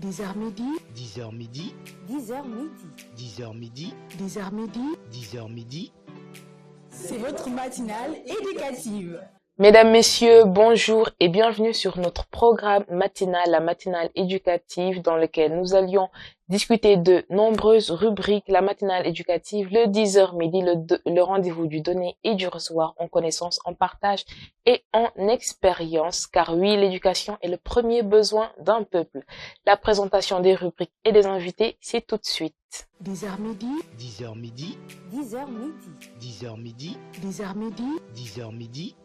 10h midi, 10h midi, 10h midi. 10h midi, 10h midi, 10h midi. c'est votre matinale éducative. Mesdames, Messieurs, bonjour et bienvenue sur notre programme matinal, la matinale éducative, dans lequel nous allions discuter de nombreuses rubriques. La matinale éducative, le 10h midi, le rendez-vous du donner et du recevoir en connaissance, en partage et en expérience. Car oui, l'éducation est le premier besoin d'un peuple. La présentation des rubriques et des invités, c'est tout de suite. 10h midi, 10h midi, 10h midi. 10h midi, 10h midi, 10h midi.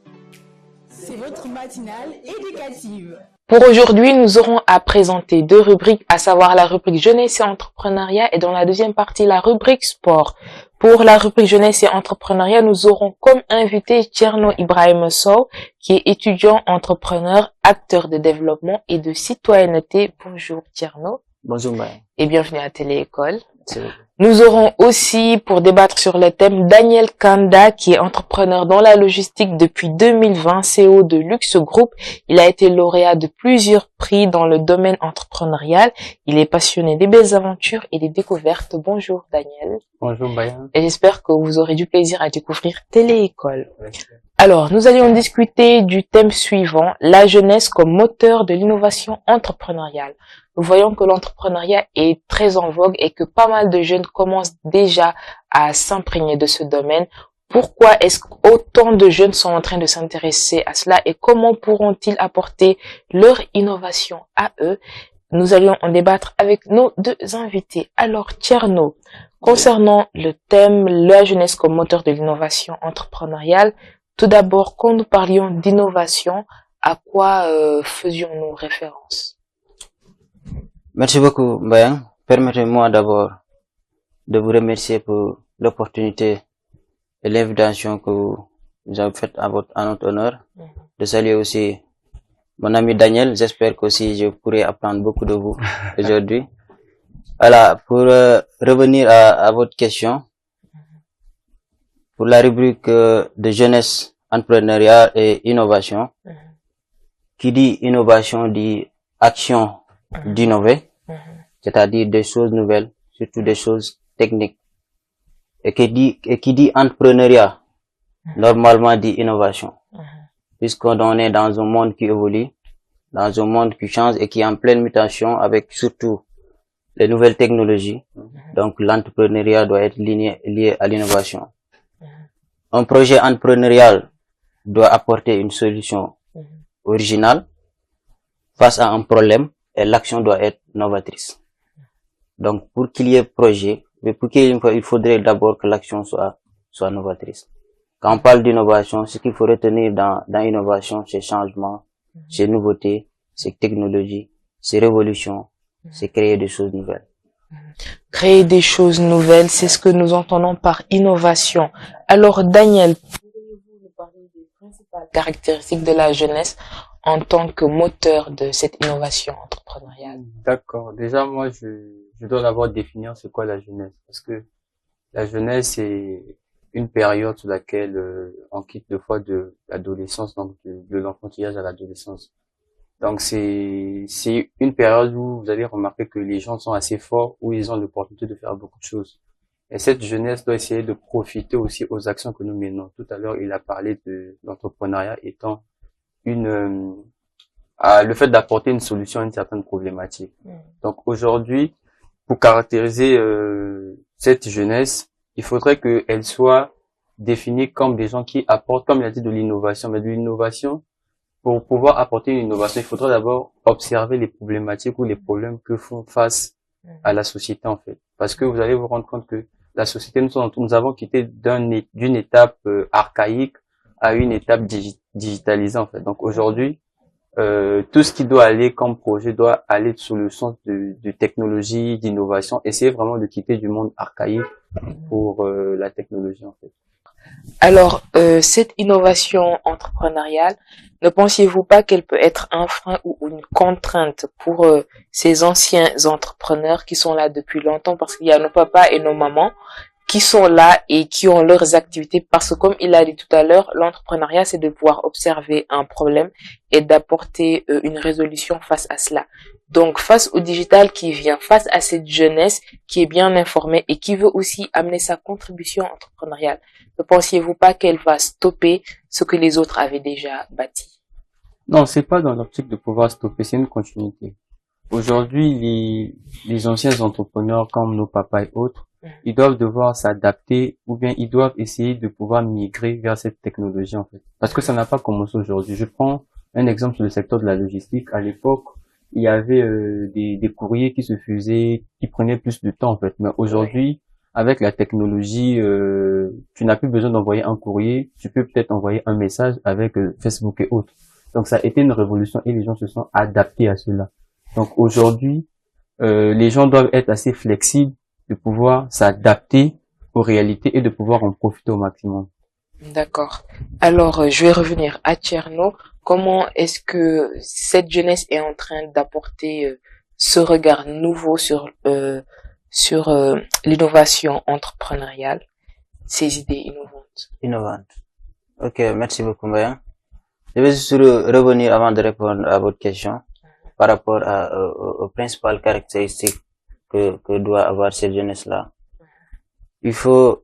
c'est votre matinale éducative. Pour aujourd'hui, nous aurons à présenter deux rubriques, à savoir la rubrique jeunesse et entrepreneuriat et dans la deuxième partie, la rubrique sport. Pour la rubrique jeunesse et entrepreneuriat, nous aurons comme invité Thierno Ibrahim Sow, qui est étudiant, entrepreneur, acteur de développement et de citoyenneté. Bonjour Thierno. Bonjour Mbaye. Et bienvenue à Télé-École. C'est vrai. Nous aurons aussi, pour débattre sur le thème, Daniel Kanda, qui est entrepreneur dans la logistique depuis 2020, CEO de Luxe Group. Il a été lauréat de plusieurs prix dans le domaine entrepreneurial. Il est passionné des belles aventures et des découvertes. Bonjour Daniel. Bonjour Mbaye. Et j'espère que vous aurez du plaisir à découvrir Télé-École. Alors, nous allions discuter du thème suivant, la jeunesse comme moteur de l'innovation entrepreneuriale. Nous voyons que l'entrepreneuriat est très en vogue et que pas mal de jeunes commencent déjà à s'imprégner de ce domaine. Pourquoi est-ce qu'autant de jeunes sont en train de s'intéresser à cela et comment pourront-ils apporter leur innovation à eux? Nous allions en débattre avec nos deux invités. Alors, Thierno, concernant le thème, la jeunesse comme moteur de l'innovation entrepreneuriale, tout d'abord, quand nous parlions d'innovation, à quoi faisions-nous référence? Merci beaucoup Mbaye. Permettez-moi d'abord de vous remercier pour l'opportunité et l'invitation que vous avez faite à notre honneur. De saluer aussi mon ami Daniel. J'espère qu'aussi je pourrai apprendre beaucoup de vous aujourd'hui. Voilà, pour revenir à votre question, pour la rubrique de jeunesse, entrepreneuriat et innovation, qui dit innovation dit action d'innover, c'est-à-dire des choses nouvelles, surtout des choses techniques. Et qui dit entrepreneuriat, normalement dit innovation. Puisqu'on est dans un monde qui évolue, dans un monde qui change et qui est en pleine mutation avec surtout les nouvelles technologies. Donc l'entrepreneuriat doit être lié à l'innovation. Un projet entrepreneurial doit apporter une solution originale face à un problème et l'action doit être novatrice. Donc, pour qu'il y ait projet, mais pour il faudrait d'abord que l'action soit novatrice. Quand on parle d'innovation, ce qu'il faut retenir dans l'innovation, c'est changement, c'est nouveauté, c'est technologie, c'est révolution, c'est créer des choses nouvelles. Créer des choses nouvelles, c'est ce que nous entendons par innovation. Alors, Daniel, pourriez-vous nous parler des principales caractéristiques de la jeunesse en tant que moteur de cette innovation entrepreneuriale? D'accord. Déjà, moi, je dois d'abord définir c'est quoi la jeunesse. Parce que la jeunesse, c'est une période sur laquelle on quitte deux fois de l'adolescence, donc de l'enfantillage à l'adolescence. Donc, c'est une période où vous allez remarquer que les gens sont assez forts, où ils ont l'opportunité de faire beaucoup de choses. Et cette jeunesse doit essayer de profiter aussi aux actions que nous menons. Tout à l'heure, il a parlé de l'entrepreneuriat étant le fait d'apporter une solution à une certaine problématique. Donc aujourd'hui, pour caractériser cette jeunesse, il faudrait qu'elle soit définie comme des gens qui apportent, comme il a dit, de l'innovation. Mais de l'innovation, pour pouvoir apporter une innovation, il faudrait d'abord observer les problématiques ou les problèmes que font face à la société en fait. Parce que vous allez vous rendre compte que la société, nous avons quitté d'une étape archaïque à une étape digitalisée en fait. Donc aujourd'hui, tout ce qui doit aller comme projet doit aller sur le sens de technologie, d'innovation, essayer vraiment de quitter du monde archaïque pour la technologie en fait. Alors, cette innovation entrepreneuriale, ne pensiez-vous pas qu'elle peut être un frein ou une contrainte pour ces anciens entrepreneurs qui sont là depuis longtemps, parce qu'il y a nos papas et nos mamans qui sont là et qui ont leurs activités, parce que comme il a dit tout à l'heure, l'entrepreneuriat, c'est de pouvoir observer un problème et d'apporter une résolution face à cela. Donc, face au digital qui vient, face à cette jeunesse qui est bien informée et qui veut aussi amener sa contribution entrepreneuriale, ne pensiez-vous pas qu'elle va stopper ce que les autres avaient déjà bâti? Non, c'est pas dans l'optique de pouvoir stopper, c'est une continuité. Aujourd'hui, les anciens entrepreneurs comme nos papas et autres, ils doivent devoir s'adapter ou bien ils doivent essayer de pouvoir migrer vers cette technologie en fait. Parce que ça n'a pas commencé aujourd'hui. Je prends un exemple sur le secteur de la logistique. À l'époque, il y avait des courriers qui se faisaient, qui prenaient plus de temps en fait. Mais aujourd'hui, avec la technologie, tu n'as plus besoin d'envoyer un courrier. Tu peux peut-être envoyer un message avec Facebook et autres. Donc ça a été une révolution et les gens se sont adaptés à cela. Donc aujourd'hui, les gens doivent être assez flexibles de pouvoir s'adapter aux réalités et de pouvoir en profiter au maximum. D'accord. Alors, je vais revenir à Tcherno. Comment est-ce que cette jeunesse est en train d'apporter ce regard nouveau sur l'innovation entrepreneuriale, ces idées innovantes? Innovante. Ok, merci beaucoup, Mbayan. Je vais juste revenir avant de répondre à votre question par rapport aux principales caractéristiques que doit avoir cette jeunesse-là. Il faut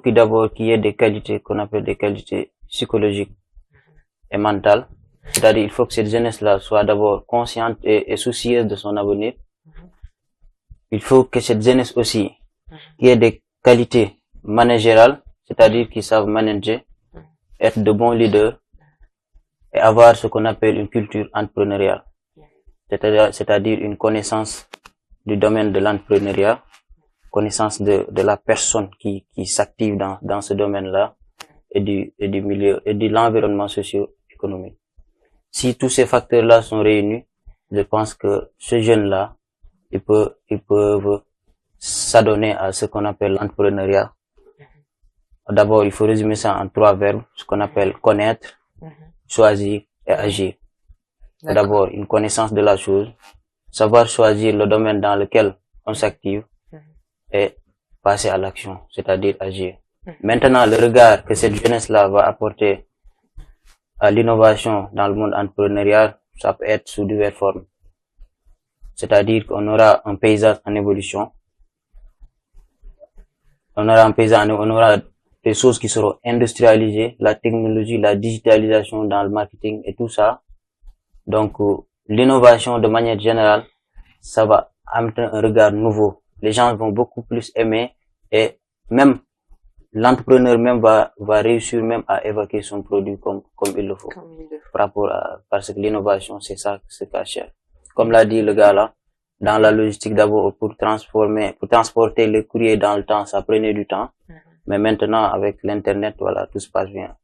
d'abord qu'il y ait des qualités qu'on appelle des qualités psychologiques et mentales. C'est-à-dire, il faut que cette jeunesse-là soit d'abord consciente et soucieuse de son avenir. Il faut que cette jeunesse aussi, qu'il y ait des qualités managériales, c'est-à-dire qu'ils savent manager, être de bons leaders et avoir ce qu'on appelle une culture entrepreneuriale. C'est-à-dire une connaissance du domaine de l'entrepreneuriat, connaissance de la personne qui s'active dans ce domaine-là et du milieu et de l'environnement socio-économique. Si tous ces facteurs-là sont réunis, je pense que ce jeune-là, ils peuvent s'adonner à ce qu'on appelle l'entrepreneuriat. D'abord, il faut résumer ça en 3 verbes, ce qu'on appelle connaître, choisir et agir. D'abord, une connaissance de la chose, savoir choisir le domaine dans lequel on s'active et passer à l'action, c'est-à-dire agir. Maintenant, le regard que cette jeunesse-là va apporter à l'innovation dans le monde entrepreneurial, ça peut être sous diverses formes. C'est-à-dire qu'on aura un paysage en évolution. On aura des choses qui seront industrialisées, la technologie, la digitalisation dans le marketing et tout ça. Donc, l'innovation de manière générale, ça va amener un regard nouveau. Les gens vont beaucoup plus aimer et même l'entrepreneur même va réussir même à évacuer son produit comme il le faut. Parce que l'innovation, c'est ça, c'est pas cher. Comme l'a dit le gars là, dans la logistique d'abord, pour transporter les courriers dans le temps, ça prenait du temps. Mais maintenant, avec l'internet, voilà, tout se passe bien.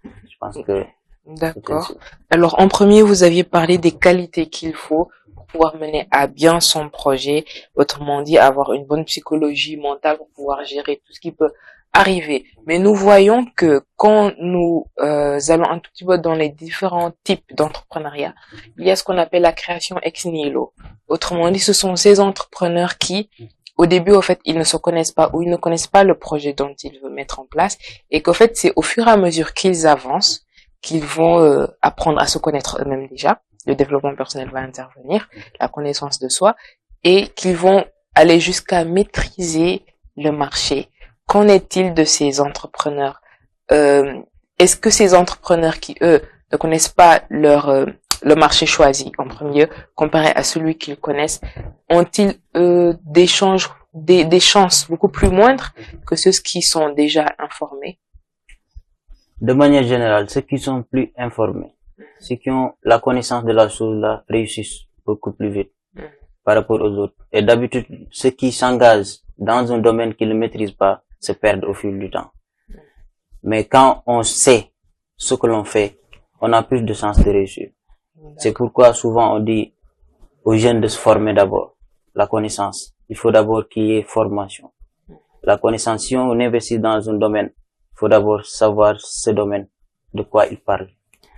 Je pense que. D'accord. Alors, en premier, vous aviez parlé des qualités qu'il faut pour pouvoir mener à bien son projet. Autrement dit, avoir une bonne psychologie mentale pour pouvoir gérer tout ce qui peut arriver. Mais nous voyons que quand nous allons un tout petit peu dans les différents types d'entrepreneuriat, il y a ce qu'on appelle la création ex nihilo. Autrement dit, ce sont ces entrepreneurs qui, au début, au fait, ils ne se connaissent pas ou ils ne connaissent pas le projet dont ils veulent mettre en place et qu'au fait, c'est au fur et à mesure qu'ils avancent qu'ils vont apprendre à se connaître eux-mêmes déjà. Le développement personnel va intervenir, la connaissance de soi, et qu'ils vont aller jusqu'à maîtriser le marché. Qu'en est-il de ces entrepreneurs? Est-ce que ces entrepreneurs qui, eux, ne connaissent pas le marché choisi en premier lieu, comparé à celui qu'ils connaissent, ont-ils des chances beaucoup plus moindres que ceux qui sont déjà informés? De manière générale, ceux qui sont plus informés, ceux qui ont la connaissance de la chose là, réussissent beaucoup plus vite par rapport aux autres. Et d'habitude, ceux qui s'engagent dans un domaine qu'ils ne maîtrisent pas se perdent au fil du temps. Mais quand on sait ce que l'on fait, on a plus de chances de réussir. C'est pourquoi souvent on dit aux jeunes de se former d'abord. La connaissance. Il faut d'abord qu'il y ait formation. La connaissance, si on investit dans un domaine, il faut d'abord savoir ce domaine, de quoi il parle.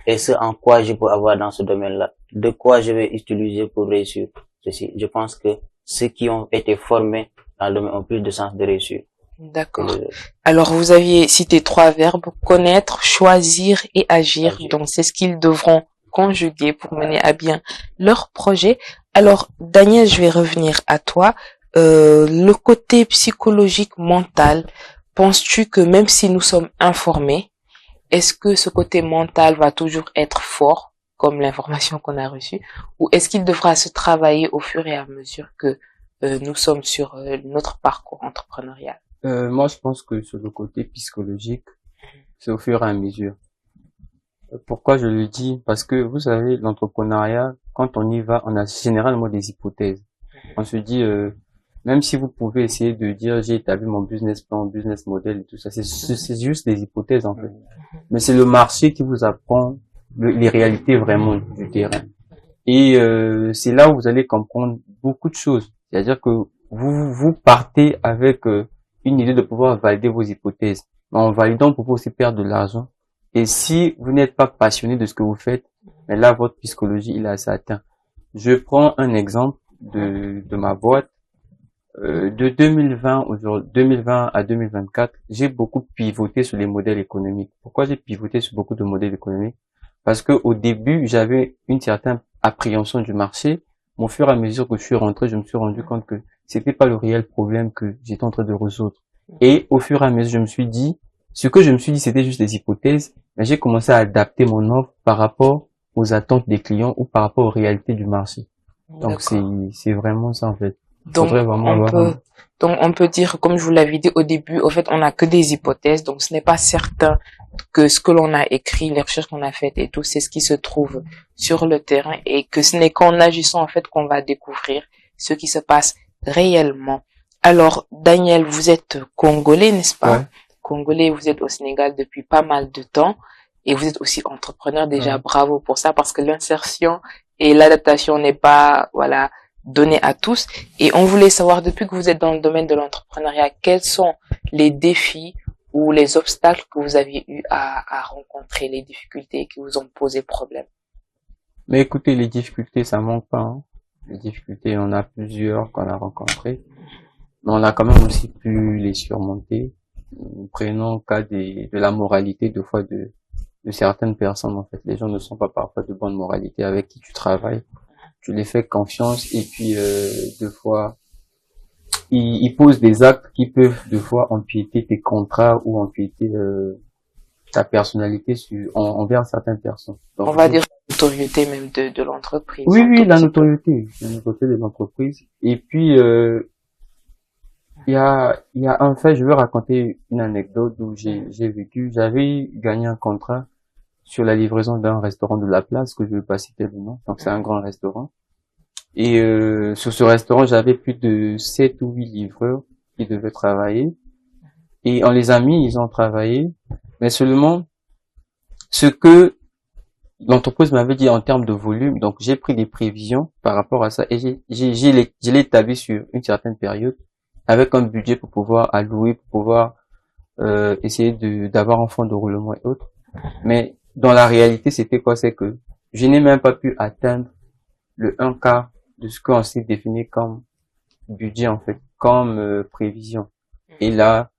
Et ce en quoi je peux avoir dans ce domaine-là. De quoi je vais utiliser pour réussir ceci. Je pense que ceux qui ont été formés dans le domaine ont plus de chances de réussir. D'accord. Alors, vous aviez cité 3 verbes, connaître, choisir et agir. Donc, c'est ce qu'ils devront conjuguer pour mener à bien leur projet. Alors, Daniel, je vais revenir à toi. Le côté psychologique, mental, penses-tu que même si nous sommes informés, est-ce que ce côté mental va toujours être fort, comme l'information qu'on a reçue, ou est-ce qu'il devra se travailler au fur et à mesure que nous sommes sur notre parcours entrepreneurial? Moi, je pense que sur le côté psychologique, c'est au fur et à mesure. Pourquoi je le dis? Parce que vous savez, l'entrepreneuriat, quand on y va, on a généralement des hypothèses. On se dit, même si vous pouvez essayer de dire j'ai établi mon business plan, business model et tout ça, c'est juste des hypothèses en fait. Mais c'est le marché qui vous apprend les réalités vraiment du terrain. Et c'est là où vous allez comprendre beaucoup de choses. C'est-à-dire que vous partez avec une idée de pouvoir valider vos hypothèses. Mais en validant, vous pouvez aussi perdre de l'argent. Et si vous n'êtes pas passionné de ce que vous faites, mais là, votre psychologie, il est assez atteint. Je prends un exemple de ma boîte. De 2020 à 2024, j'ai beaucoup pivoté sur les modèles économiques. Pourquoi j'ai pivoté sur beaucoup de modèles économiques? Parce que au début, j'avais une certaine appréhension du marché. Mais au fur et à mesure que je suis rentré, je me suis rendu compte que c'était pas le réel problème que j'étais en train de résoudre. Et au fur et à mesure, je me suis dit, ce que je me suis dit, c'était juste des hypothèses, mais j'ai commencé à adapter mon offre par rapport aux attentes des clients ou par rapport aux réalités du marché. Donc c'est vraiment ça en fait. Donc on peut dire, comme je vous l'avais dit au début, au fait, on n'a que des hypothèses, donc ce n'est pas certain que ce que l'on a écrit, les recherches qu'on a faites et tout, c'est ce qui se trouve sur le terrain, et que ce n'est qu'en agissant en fait qu'on va découvrir ce qui se passe réellement. Alors, Daniel, vous êtes congolais, n'est-ce pas? Ouais. Congolais, vous êtes au Sénégal depuis pas mal de temps, et vous êtes aussi entrepreneur. Déjà, bravo pour ça, parce que l'insertion et l'adaptation n'est pas, voilà, donnée à tous. Et on voulait savoir, depuis que vous êtes dans le domaine de l'entrepreneuriat, quels sont les défis ou les obstacles que vous aviez eu à rencontrer, les difficultés qui vous ont posé problème? Mais écoutez, les difficultés, ça manque pas, hein. Les difficultés, on a plusieurs qu'on a rencontrées. Mais on a quand même aussi pu les surmonter. Prenons le cas de la moralité, de fois, de certaines personnes, en fait. Les gens ne sont pas parfois de bonne moralité avec qui tu travailles. Tu les fais confiance et puis, deux fois, ils posent des actes qui peuvent, deux fois, empiéter tes contrats ou empiéter, ta personnalité envers certaines personnes. Donc, on va dire la notoriété même de l'entreprise. Oui, la notoriété de l'entreprise. Et puis, il y a un fait, je veux raconter une anecdote où j'ai vécu, j'avais gagné un contrat sur la livraison d'un restaurant de la place, que je ne veux pas citer le nom. Donc c'est un grand restaurant. Et sur ce restaurant, j'avais plus de 7 ou 8 livreurs qui devaient travailler. Et on les a mis, ils ont travaillé. Mais seulement, ce que l'entreprise m'avait dit en termes de volume, donc j'ai pris des prévisions par rapport à ça et je l'ai établi sur une certaine période avec un budget pour pouvoir allouer, pour pouvoir essayer d'avoir un fonds de roulement et autres. Mais dans la réalité, c'était quoi? C'est que je n'ai même pas pu atteindre le 1 quart de ce qu'on s'est défini comme budget en fait, comme prévision. Et là,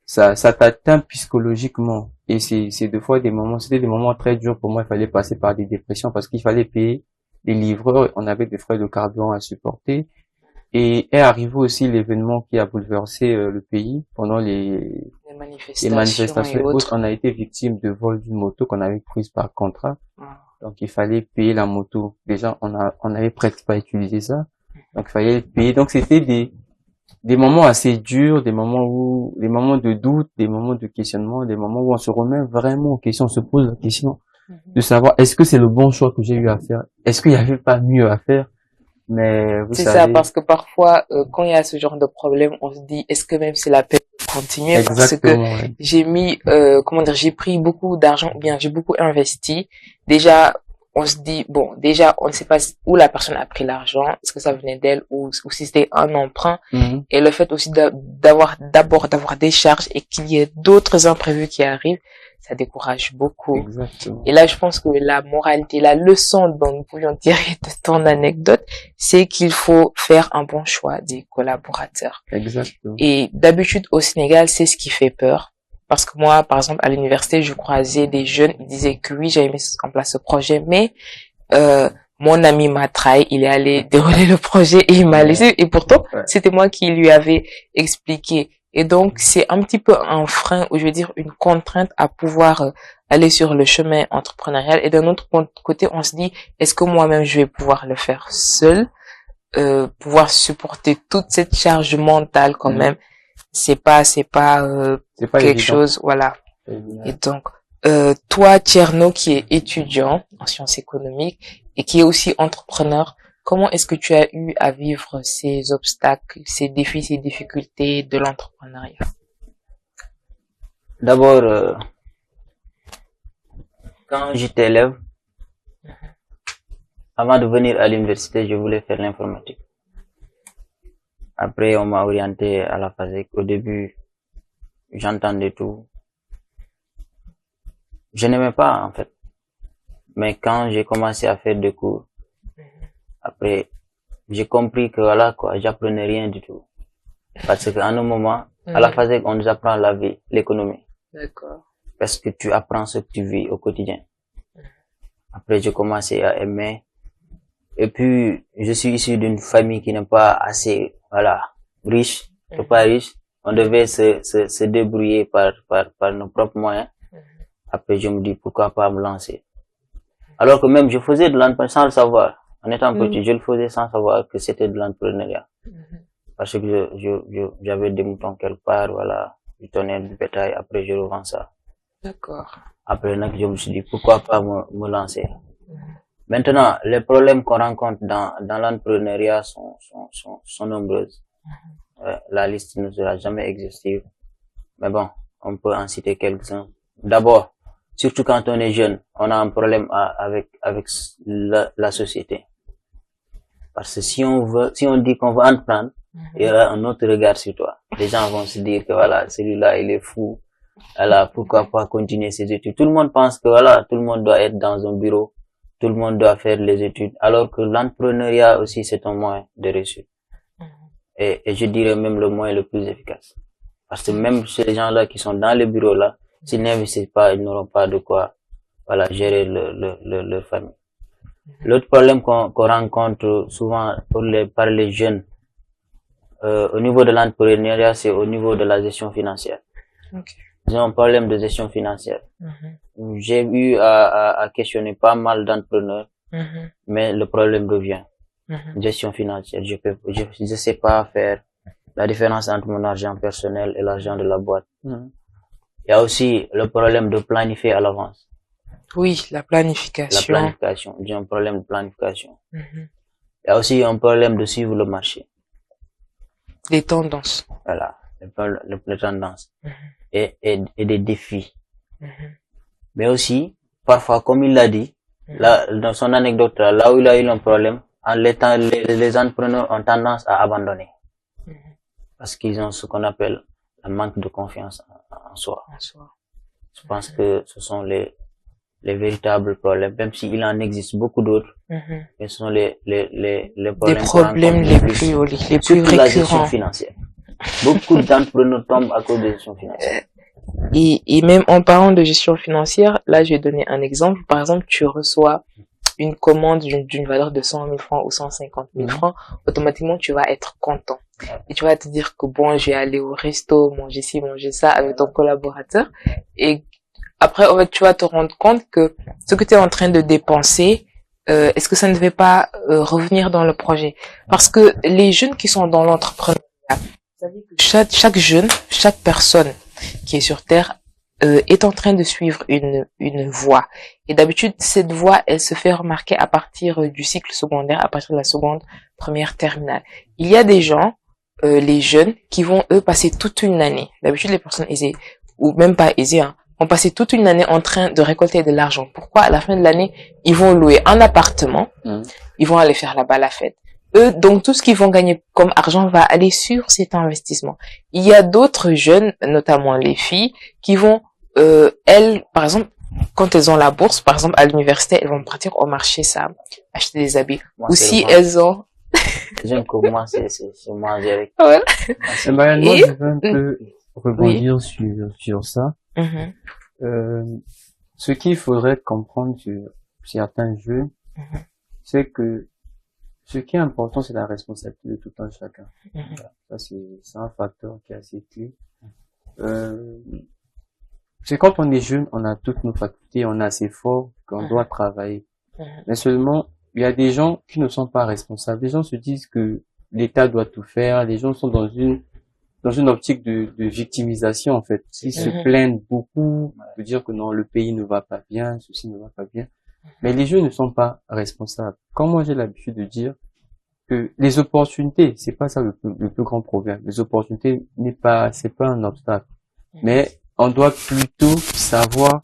ça t'atteint psychologiquement. Et c'est deux fois c'était des moments très durs pour moi. Il fallait passer par des dépressions parce qu'il fallait payer les livreurs. On avait des frais de carburant à supporter. Et est arrivé aussi l'événement qui a bouleversé le pays pendant les manifestations et autres. On a été victime de vol d'une moto qu'on avait prise par contrat. Donc il fallait payer la moto. Déjà, on avait presque pas utilisé ça. Donc il fallait payer. Donc c'était des moments assez durs, des moments de doute, des moments de questionnement, des moments où on se remet vraiment en question, on se pose la question de savoir est-ce que c'est le bon choix que j'ai eu à faire? Est-ce qu'il n'y avait pas mieux à faire? Mais vous savez. C'est ça, parce que parfois, quand il y a ce genre de problème, on se dit, est-ce que même c'est la peine de continuer? Exactement, parce que j'ai mis, j'ai pris beaucoup d'argent, ou bien j'ai beaucoup investi. Déjà, on se dit, bon, déjà, on ne sait pas où la personne a pris l'argent, est-ce que ça venait d'elle ou si c'était un emprunt. Et le fait aussi d'avoir des charges et qu'il y ait d'autres imprévus qui arrivent, ça décourage beaucoup. Exactement. Et là, je pense que la moralité, la leçon dont nous pouvions tirer de ton anecdote, c'est qu'il faut faire un bon choix des collaborateurs. Exactement. Et d'habitude, au Sénégal, c'est ce qui fait peur. Parce que moi, par exemple, à l'université, je croisais des jeunes, ils disaient que oui, j'avais mis en place ce projet, mais mon ami m'a trahi, il est allé dérouler le projet et il m'a laissé. Et pourtant, c'était moi qui lui avais expliqué. Et donc, c'est un petit peu un frein, ou je veux dire une contrainte à pouvoir aller sur le chemin entrepreneurial. Et d'un autre côté, on se dit, est-ce que moi-même je vais pouvoir le faire seul, pouvoir supporter toute cette charge mentale quand même. C'est pas quelque évident. chose, voilà. Et donc, toi, Tierno, qui est étudiant en sciences économiques et qui est aussi entrepreneur, comment est-ce que tu as eu à vivre ces obstacles, ces défis, ces difficultés de l'entrepreneuriat? D'abord, quand j'étais élève, avant de venir à l'université, je voulais faire l'informatique. Après, on m'a orienté à la FASEC. Au début, j'entendais tout. Je n'aimais pas, en fait. Mais quand j'ai commencé à faire des cours, après, j'ai compris que voilà, quoi, j'apprenais rien du tout. Parce qu'à un moment, à la FASEC, on nous apprend la vie, l'économie. D'accord. Parce que tu apprends ce que tu vis au quotidien. Après, j'ai commencé à aimer. Et puis, je suis issu d'une famille qui n'est pas assez, voilà, riche, pas riche. On devait se débrouiller par nos propres moyens. Après, je me dis, pourquoi pas me lancer. Alors que même, je faisais de l'entrepreneuriat sans le savoir. En étant petit, je le faisais sans savoir que c'était de l'entrepreneuriat. Parce que j'avais des moutons quelque part, voilà. Je tenais du bétail, après je revends ça. D'accord. Après, je me suis dit, pourquoi pas me lancer. Maintenant, les problèmes qu'on rencontre dans l'entrepreneuriat sont nombreuses. La liste ne sera jamais exhaustive. Mais bon, on peut en citer quelques-uns. D'abord, surtout quand on est jeune, on a un problème avec la société. Parce que si on dit qu'on va entreprendre, il y aura un autre regard sur toi. Les gens vont se dire que voilà, celui-là, il est fou. Alors, pourquoi pas continuer ses études? Tout le monde pense que voilà, tout le monde doit être dans un bureau. Tout le monde doit faire les études. Alors que l'entrepreneuriat aussi, c'est un moyen de réussite. Et je dirais même le moyen le plus efficace. Parce que même ces gens-là qui sont dans les bureaux là, s'ils n'investissent pas, ils n'auront pas de quoi, voilà, gérer leur famille. L'autre problème qu'on rencontre souvent par les jeunes, au niveau de l'entrepreneuriat, c'est au niveau de la gestion financière. Okay. Ils ont un problème de gestion financière. J'ai eu à questionner pas mal d'entrepreneurs, mais le problème revient. Gestion financière, je sais pas faire la différence entre mon argent personnel et l'argent de la boîte. Il y a aussi le problème de planifier à l'avance. Oui, la planification. La planification, j'ai un problème de planification. Il y a aussi un problème de suivre le marché. Les tendances. Voilà, les tendances. Et des défis. Mais aussi, parfois, comme il l'a dit, là, dans son anecdote, là où il a eu un problème, les entrepreneurs ont tendance à abandonner. Parce qu'ils ont ce qu'on appelle un manque de confiance en soi. Je pense que ce sont les véritables problèmes, même s'il en existe beaucoup d'autres, mais ce sont les problèmes les plus récurrents. La gestion financière. Beaucoup d'entrepreneurs tombent à cause de la gestion financière. Et même en parlant de gestion financière, là, je vais donner un exemple. Par exemple, tu reçois une commande d'une valeur de 100 000 francs ou 150 000 francs, automatiquement, tu vas être content. Et tu vas te dire que bon, je vais aller au resto, manger ci, manger ça avec ton collaborateur. Et après, en fait, tu vas te rendre compte que ce que tu es en train de dépenser, est-ce que ça ne devait pas revenir dans le projet? Parce que les jeunes qui sont dans l'entrepreneuriat, vous savez que chaque jeune, chaque personne qui est sur Terre est en train de suivre une voie. Et d'habitude, cette voie, elle se fait remarquer à partir du cycle secondaire, à partir de la seconde, première, terminale. Il y a des gens, les jeunes, qui vont, eux, passer toute une année. D'habitude, les personnes aisées, ou même pas aisées, vont passer toute une année en train de récolter de l'argent. Pourquoi? À la fin de l'année, ils vont louer un appartement, ils vont aller faire là-bas la fête. Eux, donc tout ce qu'ils vont gagner comme argent va aller sur cet investissement. Il y a d'autres jeunes, notamment les filles, qui vont, elles, par exemple, quand elles ont la bourse, par exemple à l'université, elles vont partir au marché, ça, acheter des habits. Ou si elles ont... J'aime que moi, c'est moi, Eric. Voilà. Moi, je veux un peu rebondir sur ça. Mhm. Ce qu'il faudrait comprendre sur certains jeunes, c'est que ce qui est important, c'est la responsabilité de tout un chacun. Ça, c'est un facteur qui est assez clé. C'est quand on est jeune, on a toutes nos facultés, on est assez fort, qu'on doit travailler. Mais seulement, il y a des gens qui ne sont pas responsables. Les gens se disent que l'État doit tout faire. Les gens sont dans une optique de victimisation, en fait. Ils se plaignent beaucoup de dire que non, le pays ne va pas bien, ceci ne va pas bien. Mais les jeunes ne sont pas responsables. Comme moi, j'ai l'habitude de dire que les opportunités, c'est pas ça le plus grand problème. Les opportunités c'est pas un obstacle. Mais on doit plutôt savoir,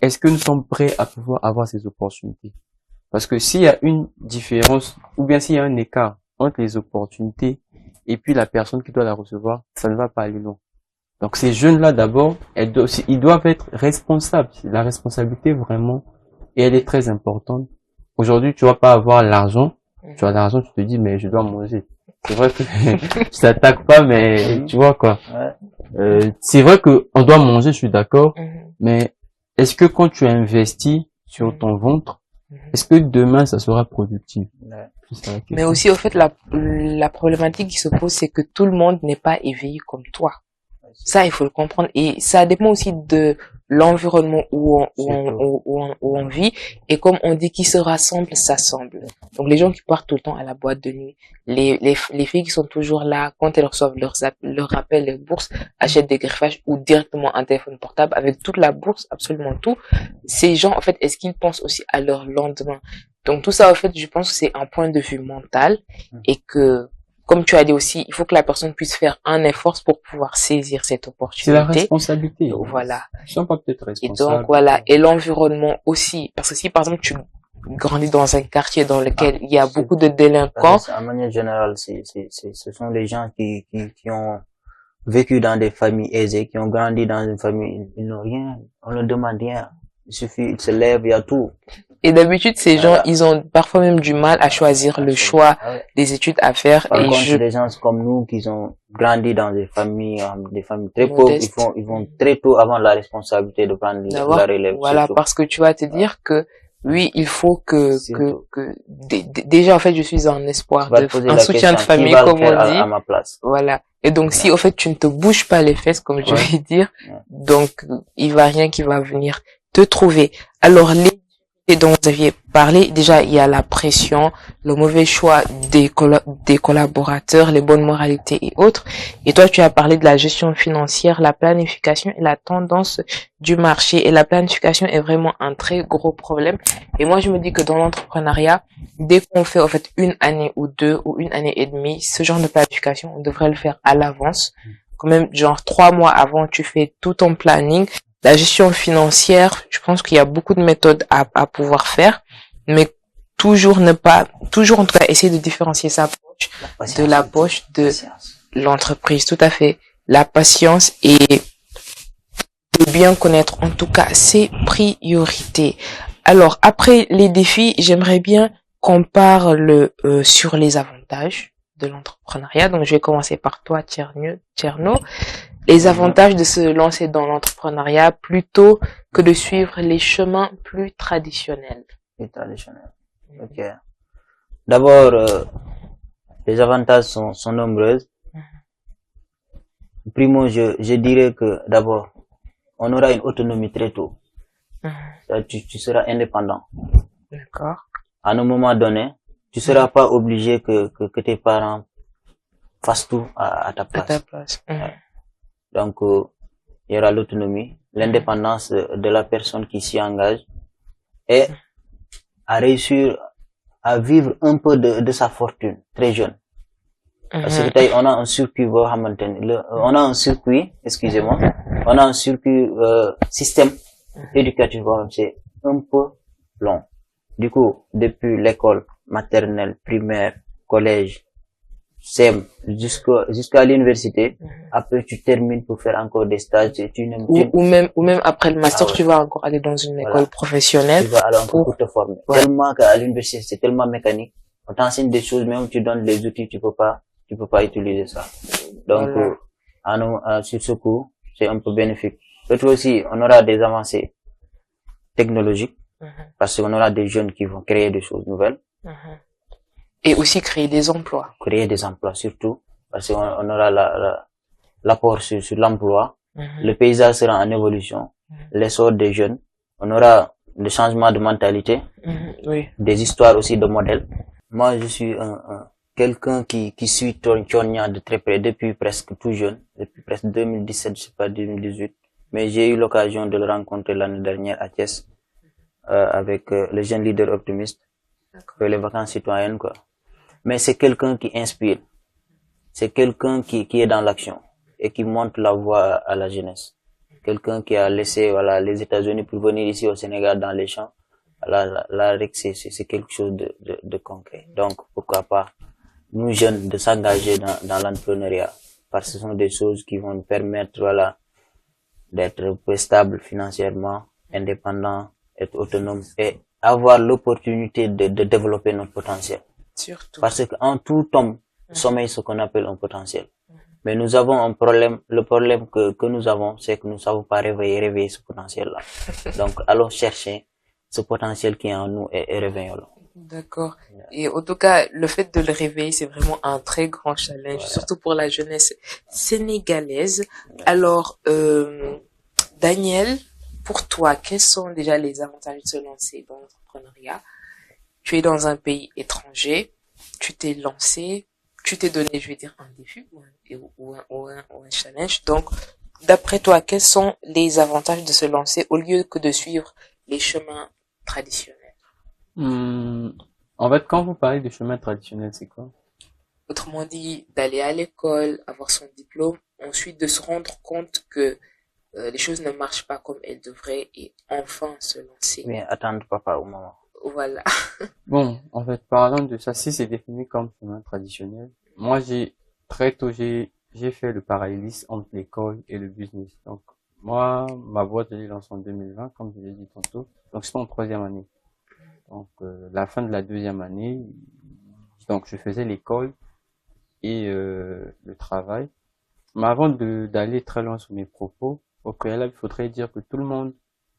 est-ce que nous sommes prêts à pouvoir avoir ces opportunités? Parce que s'il y a une différence, ou bien s'il y a un écart entre les opportunités et puis la personne qui doit la recevoir, ça ne va pas aller loin. Donc ces jeunes-là, d'abord, ils doivent être responsables. La responsabilité, vraiment, et elle est très importante. Aujourd'hui, tu vas pas avoir l'argent. Tu as l'argent, tu te dis, mais je dois manger. C'est vrai que je t'attaque pas, mais tu vois quoi. C'est vrai que on doit manger, je suis d'accord. Mais est-ce que quand tu investis sur ton ventre, est-ce que demain ça sera productif? Mais aussi, au fait, la problématique qui se pose, c'est que tout le monde n'est pas éveillé comme toi. Ça, il faut le comprendre. Et ça dépend aussi de l'environnement où on vit. Et comme on dit, qui se rassemble, s'assemble. Donc, les gens qui partent tout le temps à la boîte de nuit, les filles qui sont toujours là, quand elles reçoivent leur rappel de bourse, achètent des greffages ou directement un téléphone portable avec toute la bourse, absolument tout. Ces gens, en fait, est-ce qu'ils pensent aussi à leur lendemain? Donc, tout ça, en fait, je pense que c'est un point de vue mental et que, comme tu as dit aussi, il faut que la personne puisse faire un effort pour pouvoir saisir cette opportunité. C'est la responsabilité. Donc, voilà. Ils sont pas peut-être responsables. Et donc, voilà. Et l'environnement aussi. Parce que si, par exemple, tu grandis dans un quartier dans lequel il y a beaucoup de délinquants. En manière générale, ce sont des gens qui ont vécu dans des familles aisées, qui ont grandi dans une famille, ils n'ont rien, on ne demande rien. Il suffit, ils se lèvent, il y a tout. Et d'habitude, ces gens, ils ont parfois même du mal à choisir le choix des études à faire. Par contre, des gens comme nous qui ont grandi dans des familles très pauvres, ils vont très tôt avoir la responsabilité de prendre la relève. Voilà, surtout. Parce que tu vas te dire que oui, il faut déjà, en fait, je suis un espoir un soutien de famille, comme on dit. À ma place. Voilà. Et donc, si, au fait, tu ne te bouges pas les fesses, comme je vais dire, donc, il va rien qui va venir te trouver. Alors, dont vous aviez parlé, déjà, il y a la pression, le mauvais choix des collaborateurs, les bonnes moralités et autres. Et toi, tu as parlé de la gestion financière, la planification et la tendance du marché. Et la planification est vraiment un très gros problème. Et moi, je me dis que dans l'entrepreneuriat, dès qu'on fait, en fait, une année ou deux ou une année et demie, ce genre de planification, on devrait le faire à l'avance. Quand même, genre 3 mois avant, tu fais tout ton planning. La gestion financière, je pense qu'il y a beaucoup de méthodes à pouvoir faire, mais toujours en tout cas essayer de différencier sa poche de la poche de l'entreprise. Tout à fait. La patience et de bien connaître en tout cas ses priorités. Alors, après les défis, j'aimerais bien qu'on parle sur les avantages de l'entrepreneuriat. Donc, je vais commencer par toi, Tcherno. Les avantages de se lancer dans l'entrepreneuriat plutôt que de suivre les chemins plus traditionnels. Ok. D'abord, les avantages sont nombreux. Primo, je dirais que d'abord, on aura une autonomie très tôt. Tu seras indépendant. D'accord. À un moment donné, tu seras pas obligé que tes parents fassent tout à ta place. Donc, il y aura l'autonomie, l'indépendance de la personne qui s'y engage et à réussir à vivre un peu de sa fortune très jeune. Parce que on a un circuit, on a un circuit système éducatif, c'est un peu long. Du coup, depuis l'école maternelle, primaire, collège, SEM, jusqu'à l'université. Après, tu termines pour faire encore des stages. Ou même après le master, tu vas encore aller dans une école professionnelle. Tu vas aller encore pour te former. Tellement qu'à l'université, c'est tellement mécanique. On t'enseigne des choses, même tu donnes les outils, tu peux pas utiliser ça. Donc, sur ce coup, c'est un peu bénéfique. L'autre aussi, on aura des avancées technologiques, Mhm. parce qu'on aura des jeunes qui vont créer des choses nouvelles, Mhm. Et aussi créer des emplois. créer des emplois surtout, parce qu'on aura l'apport sur l'emploi, Mhm. le paysage sera en évolution, Mhm. l'essor des jeunes, on aura le changement de mentalité, Mhm. Oui. des histoires aussi de modèles. Moi, je suis quelqu'un qui suit Tchornia de très près depuis presque tout jeune, depuis presque 2017, je sais pas, 2018. Mais j'ai eu l'occasion de le rencontrer l'année dernière à Thiès, avec le jeune leader optimiste, D'accord. les vacances citoyennes, quoi. Mais c'est quelqu'un qui inspire. C'est quelqu'un qui est dans l'action et qui montre la voie à la jeunesse. Quelqu'un qui a laissé, voilà, les États-Unis pour venir ici au Sénégal dans les champs. Là, c'est quelque chose de concret. Donc, pourquoi pas, nous jeunes, de s'engager dans l'entrepreneuriat. Parce que ce sont des choses qui vont nous permettre, voilà, d'être stable financièrement, indépendant, être autonome et avoir l'opportunité de développer notre potentiel. Surtout. Parce qu'en tout homme sommeille ce qu'on appelle un potentiel. Mais nous avons un problème, le problème que nous avons, c'est que nous ne savons pas réveiller ce potentiel-là. Donc, allons chercher ce potentiel qui est en nous et réveillons-le. D'accord. Et en tout cas, le fait de le réveiller, c'est vraiment un très grand challenge, Voilà. surtout pour la jeunesse sénégalaise. Alors, Daniel, pour toi, quels sont déjà les avantages de se lancer dans l'entrepreneuriat? Tu es dans un pays étranger, tu t'es lancé, tu t'es donné, je vais dire, un défi ou un challenge. Donc, d'après toi, quels sont les avantages de se lancer au lieu que de suivre les chemins traditionnels? En fait, quand vous parlez de chemin traditionnel, c'est quoi? Autrement dit, d'aller à l'école, avoir son diplôme, ensuite de se rendre compte que les choses ne marchent pas comme elles devraient et enfin se lancer. Mais attendre papa ou maman. Voilà. Bon, en fait, parlant de ça, si c'est défini comme chemin traditionnel, moi, très tôt, j'ai fait le parallélisme entre l'école et le business. Donc, moi, ma boîte, je l'ai lancée en 2020, comme je l'ai dit tantôt. Donc, c'était en 3e année. Donc, la fin de la 2e année, donc, je faisais l'école et le travail. Mais avant d'aller très loin sur mes propos, au préalable, il faudrait dire que tout le monde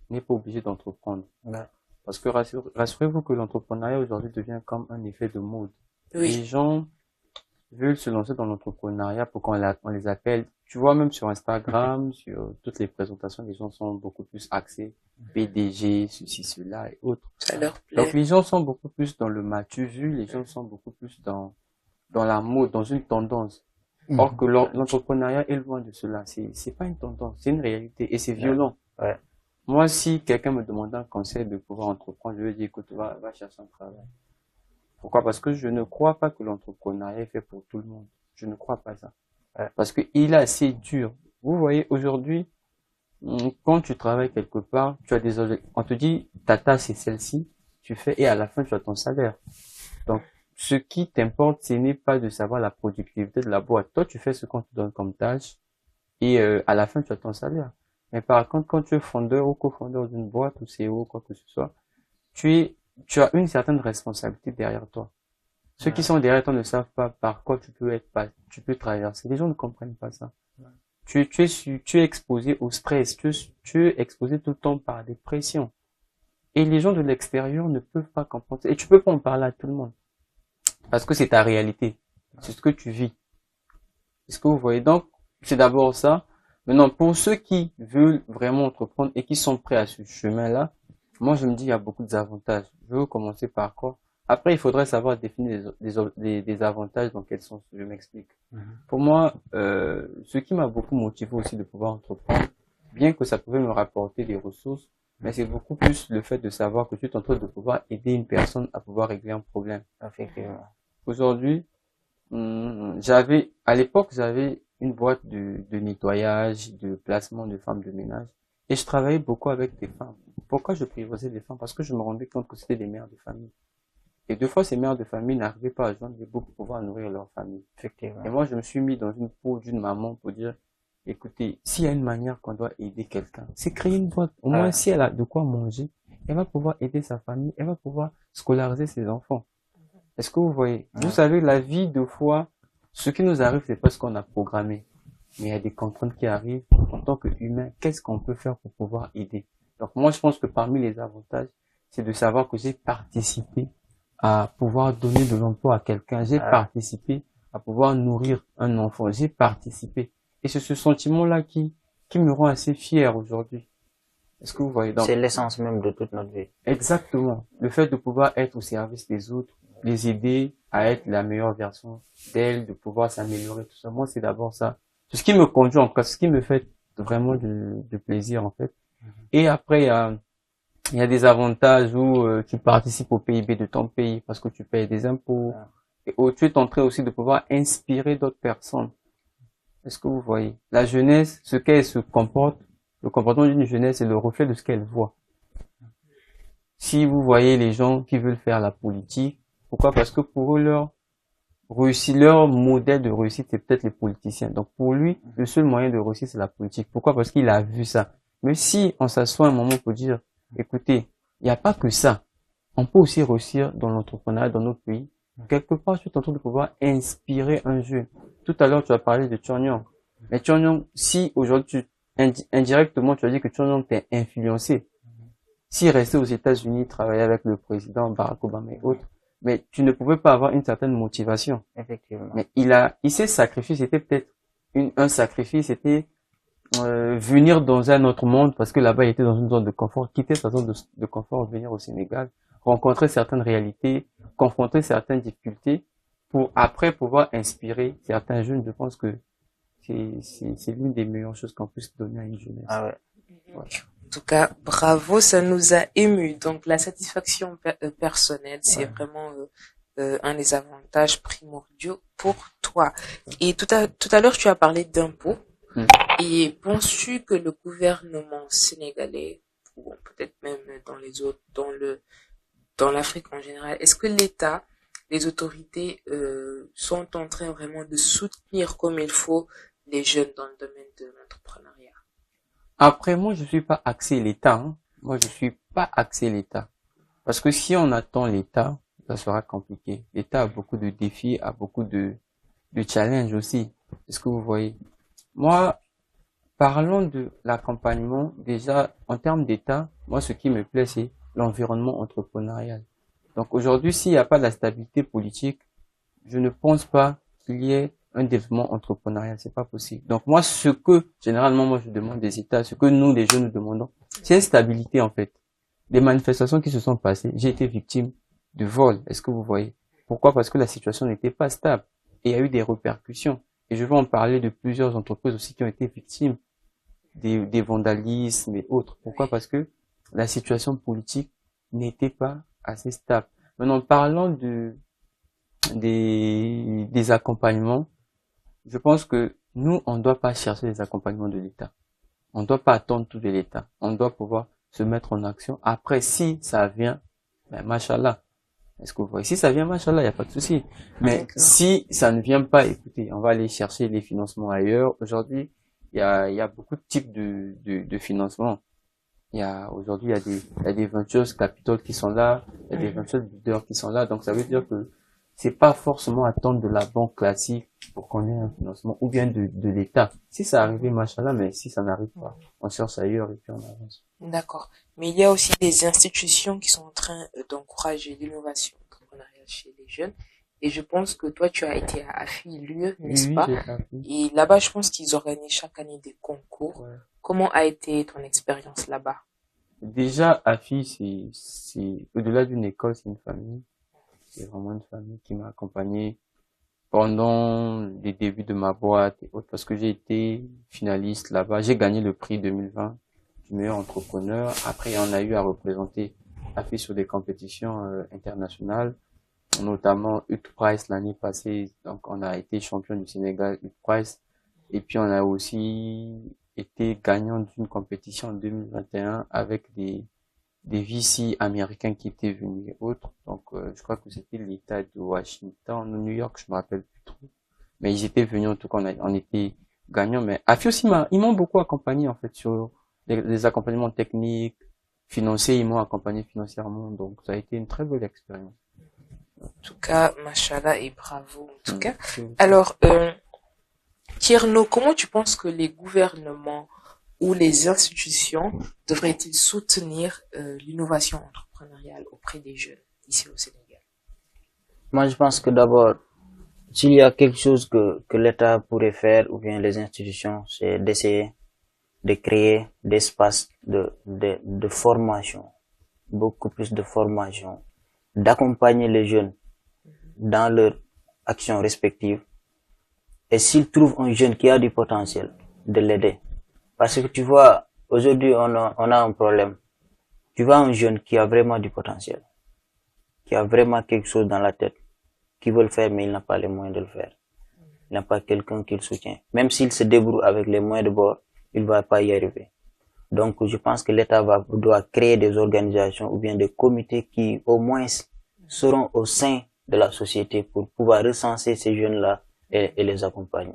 n'est pas obligé d'entreprendre. Ouais. Parce que rassurez-vous que l'entrepreneuriat aujourd'hui devient comme un effet de mode. Oui. Les gens veulent se lancer dans l'entrepreneuriat pour qu'on les appelle. Tu vois, même sur Instagram, sur toutes les présentations, les gens sont beaucoup plus axés PDG, ceci, cela et autres. Ça leur Donc plaît. les gens sont beaucoup plus dans le matu vu, les gens sont beaucoup plus dans la mode, dans une tendance. Or que l'entrepreneuriat est loin de cela. C'est pas une tendance, c'est une réalité et c'est violent. Ouais. Moi, si quelqu'un me demandait un conseil de pouvoir entreprendre, je lui dis, écoute, va chercher un travail. Pourquoi? Parce que je ne crois pas que l'entrepreneuriat est fait pour tout le monde. Je ne crois pas ça. Ouais. Parce que il est assez dur. Vous voyez, aujourd'hui, quand tu travailles quelque part, tu as des objectifs. On te dit, ta tâche c'est celle-ci, tu fais et à la fin tu as ton salaire. Donc, ce qui t'importe, ce n'est pas de savoir la productivité de la boîte. Toi, tu fais ce qu'on te donne comme tâche et à la fin tu as ton salaire. Mais par contre, quand tu es fondeur ou cofondeur d'une boîte ou CEO, quoi que ce soit, tu as une certaine responsabilité derrière toi. Ceux qui sont derrière toi ne savent pas par quoi tu peux traverser. Les gens ne comprennent pas ça. Tu es exposé au stress, tu es exposé tout le temps par des pressions. Et les gens de l'extérieur ne peuvent pas comprendre. Et tu peux pas en parler à tout le monde. Parce que c'est ta réalité. C'est ce que tu vis. C'est ce que vous voyez. Donc, c'est d'abord ça. Maintenant, pour ceux qui veulent vraiment entreprendre et qui sont prêts à ce chemin-là, moi, je me dis, il y a beaucoup d'avantages. Je veux commencer par quoi? Après, il faudrait savoir définir des avantages dans quel sens. Je m'explique. Pour moi, ce qui m'a beaucoup motivé aussi de pouvoir entreprendre, bien que ça pouvait me rapporter des ressources, mais c'est beaucoup plus le fait de savoir que tu es en train de pouvoir aider une personne à pouvoir régler un problème. Effectivement. Aujourd'hui, à l'époque, j'avais une boîte de nettoyage, de placement de femmes de ménage. Et je travaillais beaucoup avec des femmes. Pourquoi je priorisais des femmes? Parce que je me rendais compte que c'était des mères de famille. Et deux fois, ces mères de famille n'arrivaient pas à joindre les bouts pour pouvoir nourrir leur famille. Effectivement. Et moi, je me suis mis dans une peau d'une maman pour dire, écoutez, s'il y a une manière qu'on doit aider quelqu'un, c'est créer une boîte. Au moins, si elle a de quoi manger, elle va pouvoir aider sa famille, elle va pouvoir scolariser ses enfants. Est-ce que vous voyez? Vous savez, la vie, de fois, ce qui nous arrive, c'est pas ce qu'on a programmé. mais il y a des contraintes qui arrivent. En tant qu'humain, qu'est-ce qu'on peut faire pour pouvoir aider? Donc moi, je pense que parmi les avantages, c'est de savoir que j'ai participé à pouvoir donner de l'emploi à quelqu'un. J'ai participé à pouvoir nourrir un enfant. J'ai participé. Et c'est ce sentiment-là qui me rend assez fier aujourd'hui. Est-ce que vous voyez? C'est l'essence même de toute notre vie. Exactement. Le fait de pouvoir être au service des autres, les aider à être la meilleure version d'elle, de pouvoir s'améliorer, tout ça. Moi, c'est d'abord ça. C'est ce qui me conduit en cas, ce qui me fait vraiment du plaisir, en fait. Et après, il y a des avantages où tu participes au PIB de ton pays parce que tu payes des impôts. Et où tu es en train aussi de pouvoir inspirer d'autres personnes. Est-ce que vous voyez? La jeunesse, ce qu'elle se comporte, le comportement d'une jeunesse est le reflet de ce qu'elle voit. Si vous voyez les gens qui veulent faire la politique, pourquoi? Parce que pour eux, leur modèle de réussite, c'est peut-être les politiciens. Donc pour lui, le seul moyen de réussir, c'est la politique. Pourquoi? Parce qu'il a vu ça. Mais si on s'assoit un moment pour dire, écoutez, il n'y a pas que ça. On peut aussi réussir dans l'entrepreneuriat dans notre pays. Quelque part, je suis en train de pouvoir inspirer un jeune. Tout à l'heure, tu as parlé de Tchornion. Mais Tchornion, si aujourd'hui, indirectement, tu as dit que Tchornion t'a influencé. S'il restait aux États-Unis, travailler avec le président Barack Obama et autres, mais tu ne pouvais pas avoir une certaine motivation. Effectivement. Mais il s'est sacrifié, c'était peut-être un sacrifice, c'était venir dans un autre monde parce que là-bas il était dans une zone de confort, quitter sa zone de confort, venir au Sénégal, rencontrer certaines réalités, confronter certaines difficultés pour après pouvoir inspirer certains jeunes. Je pense que c'est l'une des meilleures choses qu'on puisse donner à une jeunesse. Ah ouais. Ouais. En tout cas, bravo, ça nous a émus. Donc, la satisfaction personnelle, c'est vraiment un des avantages primordiaux pour toi. Et tout à l'heure, tu as parlé d'impôts. Et penses-tu que le gouvernement sénégalais, ou peut-être même dans les autres, dans l'Afrique en général, est-ce que l'État, les autorités sont en train vraiment de soutenir comme il faut les jeunes dans le domaine de l'entrepreneuriat? Après, moi, je suis pas axé l'État. Hein. Moi, je suis pas axé l'État. Parce que si on attend l'État, ça sera compliqué. L'État a beaucoup de défis, a beaucoup de challenges aussi. Est-ce que vous voyez? Moi, parlons de l'accompagnement. Déjà, en termes d'État, moi, ce qui me plaît, c'est l'environnement entrepreneurial. Donc, aujourd'hui, s'il n'y a pas de la stabilité politique, je ne pense pas qu'il y ait un développement entrepreneurial, c'est pas possible. Donc moi, ce que généralement moi je demande des États, ce que nous les jeunes nous demandons, c'est une stabilité en fait. Des manifestations qui se sont passées, j'ai été victime de vol. Est-ce que vous voyez? Pourquoi? Parce que la situation n'était pas stable et il y a eu des répercussions. Et je vais en parler de plusieurs entreprises aussi qui ont été victimes des vandalismes et autres. Pourquoi? Parce que la situation politique n'était pas assez stable. Maintenant, parlant des accompagnements, je pense que nous, on ne doit pas chercher les accompagnements de l'État. On ne doit pas attendre tout de l'État. On doit pouvoir se mettre en action. Après, si ça vient, ben, machallah. Est-ce que vous voyez? Si ça vient, machallah, il n'y a pas de souci. Mais si ça ne vient pas, écoutez, on va aller chercher les financements ailleurs. Aujourd'hui, il y a beaucoup de types de financement. Aujourd'hui, il y a des ventures capital qui sont là, il y a des ventures leaders qui sont là. Donc, ça veut dire que c'est pas forcément attendre de la banque classique pour qu'on ait un financement ou bien de l'État. Si ça arrive, machallah, mais si ça n'arrive pas, on cherche ailleurs et puis on avance. D'accord. Mais il y a aussi des institutions qui sont en train d'encourager l'innovation entrepreneuriale chez les jeunes. Et je pense que toi, tu as été à AFI-LUE, n'est-ce pas? Et là-bas, je pense qu'ils organisent chaque année des concours. Ouais. Comment a été ton expérience là-bas? Déjà, AFI, c'est au-delà d'une école, c'est une famille. C'est vraiment une famille qui m'a accompagné pendant les débuts de ma boîte et autres, parce que j'ai été finaliste là-bas. J'ai gagné le prix 2020 du meilleur entrepreneur. Après, on a eu à représenter AFI sur des compétitions internationales, notamment UTPRICE l'année passée. Donc, on a été champion du Sénégal UTPRICE. Et puis, on a aussi été gagnant d'une compétition en 2021 avec des VC américains qui étaient venus et autres. Donc, je crois que c'était l'État de Washington, New York, je me rappelle plus trop. Mais ils étaient venus, en tout cas, on était gagnants. Mais AFI aussi, ils m'ont beaucoup accompagné, en fait, sur les accompagnements techniques, financiers, ils m'ont accompagné financièrement. Donc, ça a été une très belle expérience. En tout cas, machallah et bravo. En tout cas, alors, Tierno, comment tu penses que les gouvernements ou les institutions devraient-ils soutenir l'innovation entrepreneuriale auprès des jeunes ici au Sénégal? Moi, je pense que d'abord, s'il y a quelque chose que l'État pourrait faire ou bien les institutions, c'est d'essayer de créer des espaces de formation, beaucoup plus de formation, d'accompagner les jeunes dans leurs actions respectives. Et s'ils trouvent un jeune qui a du potentiel, de l'aider. Parce que tu vois, aujourd'hui, on a un problème. Tu vois un jeune qui a vraiment du potentiel, qui a vraiment quelque chose dans la tête, qui veut le faire, mais il n'a pas les moyens de le faire. Il n'a pas quelqu'un qui le soutient. Même s'il se débrouille avec les moyens de bord, il ne va pas y arriver. Donc, je pense que l'État doit créer des organisations ou bien des comités qui, au moins, seront au sein de la société pour pouvoir recenser ces jeunes-là et les accompagner.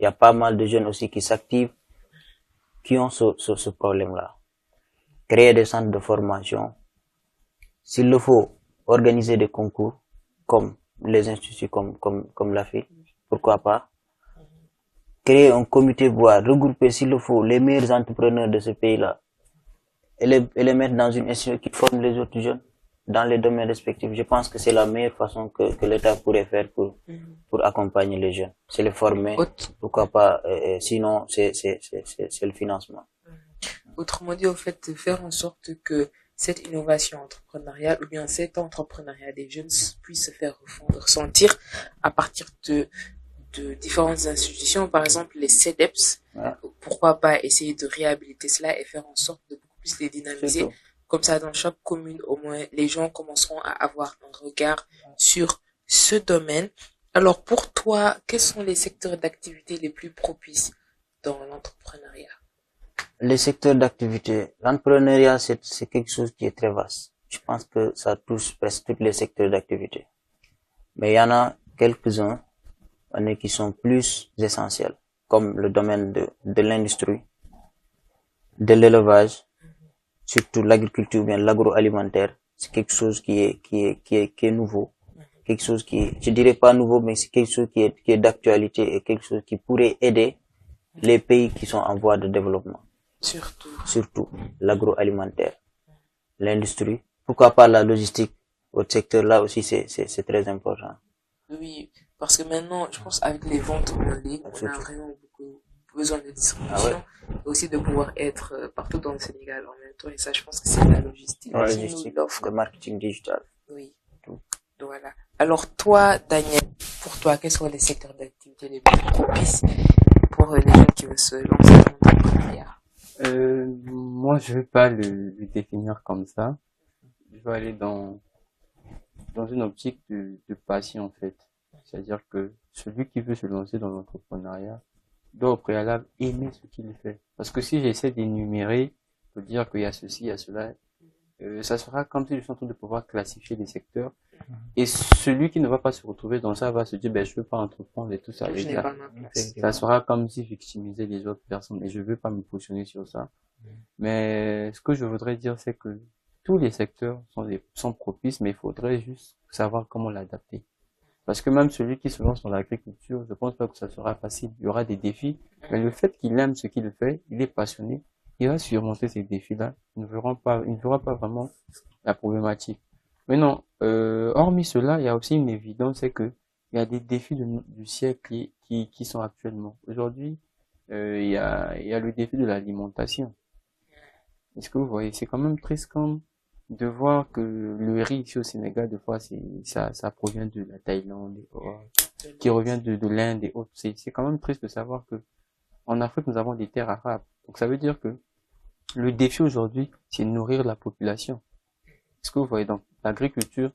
Il y a pas mal de jeunes aussi qui s'activent, qui ont ce problème-là. Créer des centres de formation. S'il le faut, organiser des concours, comme les instituts, comme l'AFI, pourquoi pas. Créer un comité, voire regrouper, s'il le faut, les meilleurs entrepreneurs de ce pays-là, et les mettre dans une institution qui forme les autres jeunes dans les domaines respectifs. Je pense que c'est la meilleure façon que l'État pourrait faire pour accompagner les jeunes. C'est les former, pourquoi pas, sinon c'est le financement. Autrement dit, au fait, de faire en sorte que cette innovation entrepreneuriale ou bien cet entrepreneuriat des jeunes puisse se faire ressentir à partir de différentes institutions, par exemple les CEDEPS. Ouais. Pourquoi pas essayer de réhabiliter cela et faire en sorte de beaucoup plus les dynamiser. Comme ça, dans chaque commune, au moins, les gens commenceront à avoir un regard sur ce domaine. Alors, pour toi, quels sont les secteurs d'activité les plus propices dans l'entrepreneuriat? Les secteurs d'activité. L'entrepreneuriat, c'est quelque chose qui est très vaste. Je pense que ça touche presque tous les secteurs d'activité. Mais il y en a quelques-uns qui sont plus essentiels, comme le domaine de l'industrie, de l'élevage, surtout l'agriculture ou bien l'agroalimentaire. C'est quelque chose qui est nouveau. Quelque chose je dirais pas nouveau, mais c'est quelque chose qui est d'actualité et quelque chose qui pourrait aider les pays qui sont en voie de développement. Surtout l'agroalimentaire, l'industrie. Pourquoi pas la logistique? Au secteur là aussi, c'est très important. Oui, parce que maintenant, je pense avec les ventes en ligne, on a vraiment beaucoup besoin de distribution et aussi de pouvoir être partout dans le Sénégal en même temps. Et ça, je pense que c'est la logistique. La logistique, le marketing digital. Oui. Voilà. Alors toi, Daniel, pour toi, quels sont les secteurs d'activité les plus propices pour les jeunes qui veulent se lancer dans l'entrepreneuriat? Moi, je vais pas le définir comme ça. Je vais aller dans une optique de passion, en fait. C'est-à-dire que celui qui veut se lancer dans l'entrepreneuriat doit au préalable aimer ce qu'il fait. Parce que si j'essaie d'énumérer, de dire qu'il y a ceci, il y a cela, ça sera comme si je suis en train de pouvoir classifier les secteurs. Et celui qui ne va pas se retrouver dans ça va se dire, je veux pas entreprendre et tout ça. Ça sera comme si victimiser les autres personnes et je veux pas me positionner sur ça. Mais ce que je voudrais dire, c'est que tous les secteurs sont propices, mais il faudrait juste savoir comment l'adapter. Parce que même celui qui se lance dans l'agriculture, je pense pas que ça sera facile. Il y aura des défis, mais le fait qu'il aime ce qu'il fait, il est passionné, il va surmonter ces défis-là. Il ne verra pas vraiment la problématique. Mais non, hormis cela, il y a aussi une évidence, c'est que il y a des défis du siècle qui sont actuellement. Aujourd'hui, il y a le défi de l'alimentation. Est-ce que vous voyez, c'est quand même triste de voir que le riz ici au Sénégal, des fois, ça provient de la Thaïlande, qui revient de l'Inde et autres. C'est quand même triste de savoir que en Afrique, nous avons des terres arables. Donc, ça veut dire que le défi aujourd'hui, c'est de nourrir la population. Est-ce que vous voyez, donc, l'agriculture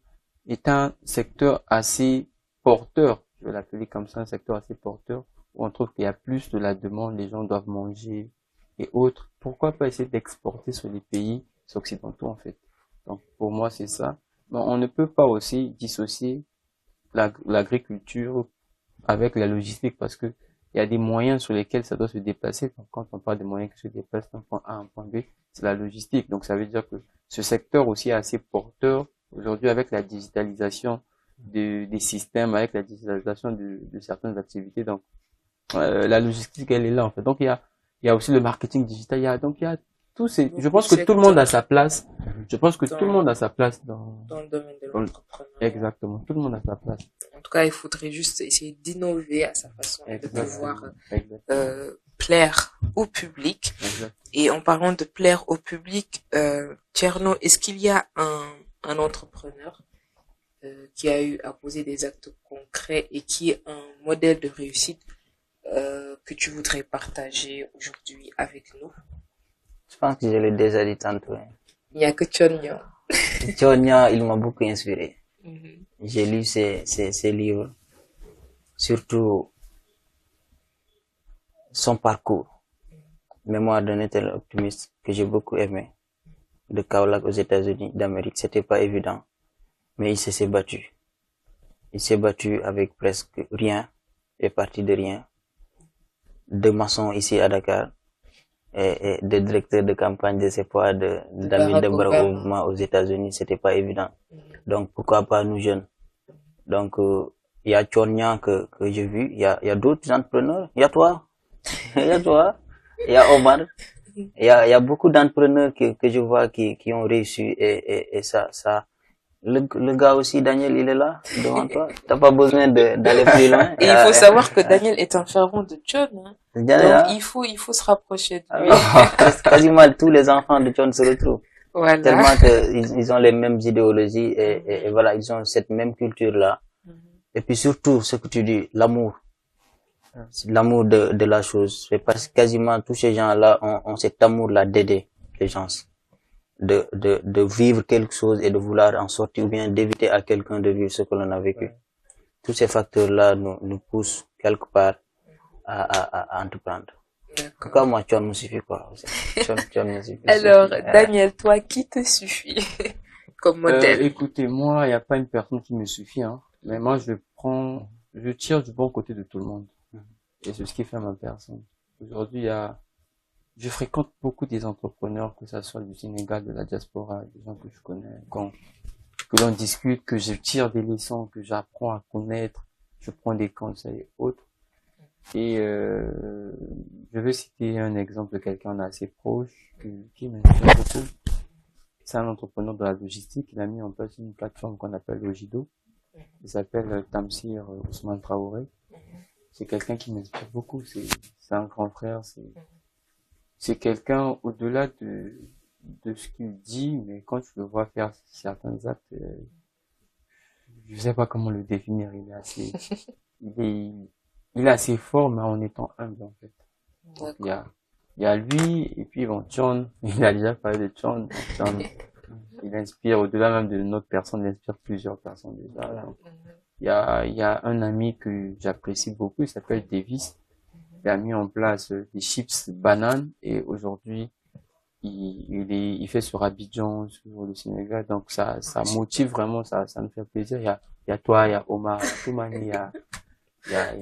est un secteur assez porteur, je vais l'appeler comme ça, un secteur assez porteur, où on trouve qu'il y a plus de la demande, les gens doivent manger et autres. Pourquoi pas essayer d'exporter sur les pays occidentaux, en fait? Donc, pour moi, c'est ça. Mais on ne peut pas aussi dissocier l'agriculture avec la logistique parce que il y a des moyens sur lesquels ça doit se déplacer. Donc, quand on parle des moyens qui se déplacent d'un point A à un point B, c'est la logistique. Donc, ça veut dire que ce secteur aussi est assez porteur aujourd'hui avec la digitalisation des systèmes, avec la digitalisation de certaines activités. Donc, la logistique, elle est là, en fait. Donc, il y a aussi le marketing digital. Donc, il y a tous ces, je pense que tout le monde a sa place. Je pense que tout le monde a sa place dans le domaine de dans le- l'entrepreneuriat. exactement. Tout le monde a sa place. En tout cas, il faudrait juste essayer d'innover à sa façon et de pouvoir Exactement. plaire au public. Exact. Et en parlant de plaire au public, Tcherno, est-ce qu'il y a un entrepreneur qui a eu à poser des actes concrets et qui est un modèle de réussite que tu voudrais partager aujourd'hui avec nous? Je pense que je l'ai déjà dit tantôt. Il n'y a que Tchonyo. Tchonya, il m'a beaucoup inspiré. Mhm. J'ai lu ses livres, surtout son parcours. Mémoire d'un éternel optimiste que j'ai beaucoup aimé. De Kaolack aux États-Unis d'Amérique, c'était pas évident, mais il s'est battu. Il s'est battu avec presque rien, et parti de rien. De maçon ici à Dakar, et de directeur de campagne de CEPOA d'Amis de Barack Obama aux États-Unis, c'était pas évident. Donc pourquoi pas nous jeunes? Donc il y a Tchornia que j'ai vu, il y a d'autres entrepreneurs, il y a toi, il y a toi, il y a Omar, il y a beaucoup d'entrepreneurs que je vois qui ont réussi et ça le gars aussi, Daniel, il est là devant toi. T'as pas besoin d'aller plus loin. Et il faut savoir que Daniel est un fervent de John, hein. Daniel, Donc il faut se rapprocher de lui. quasiment tous les enfants de John se retrouvent. Voilà. Tellement que ils ont les mêmes idéologies et voilà, ils ont cette même culture là. Et puis surtout, ce que tu dis, l'amour. L'amour de la chose. C'est parce que quasiment tous ces gens-là ont cet amour-là d'aider les gens. De vivre quelque chose et de vouloir en sortir ou bien d'éviter à quelqu'un de vivre ce que l'on a vécu. Tous ces facteurs-là nous poussent quelque part à entreprendre. Pourquoi moi, John me suffit quoi? John me suffit. Alors, Daniel, toi, qui te suffit comme modèle? Écoutez, moi, il n'y a pas une personne qui me suffit, hein. Mais moi, je tire du bon côté de tout le monde. Et c'est ce qui fait ma personne. Aujourd'hui, je fréquente beaucoup des entrepreneurs, que ça soit du Sénégal, de la diaspora, des gens que je connais, que l'on discute, que je tire des leçons, que j'apprends à connaître, je prends des conseils et autres. Et je vais citer un exemple de quelqu'un d'assez proche qui m'inspire beaucoup. C'est un entrepreneur de la logistique. Il a mis en place une plateforme qu'on appelle Ojido. Il s'appelle Tamsir Ousmane Traoré. C'est quelqu'un qui m'inspire beaucoup. C'est un grand frère. C'est quelqu'un au-delà de ce qu'il dit, mais quand tu le vois faire certains actes, je sais pas comment le définir. Il est assez fort, mais en étant humble, en fait. Donc, il y a lui, et puis bon, John, il a déjà parlé de John. John, il inspire, au-delà même de notre personne, il inspire plusieurs personnes déjà. Donc, il y a un ami que j'apprécie beaucoup, il s'appelle Davis. Il a mis en place des chips bananes, et aujourd'hui, il fait sur Abidjan, sur le Sénégal. Donc, ça motive vraiment, ça nous fait plaisir. Il y a toi, il y a Omar, il y a Toumani, il y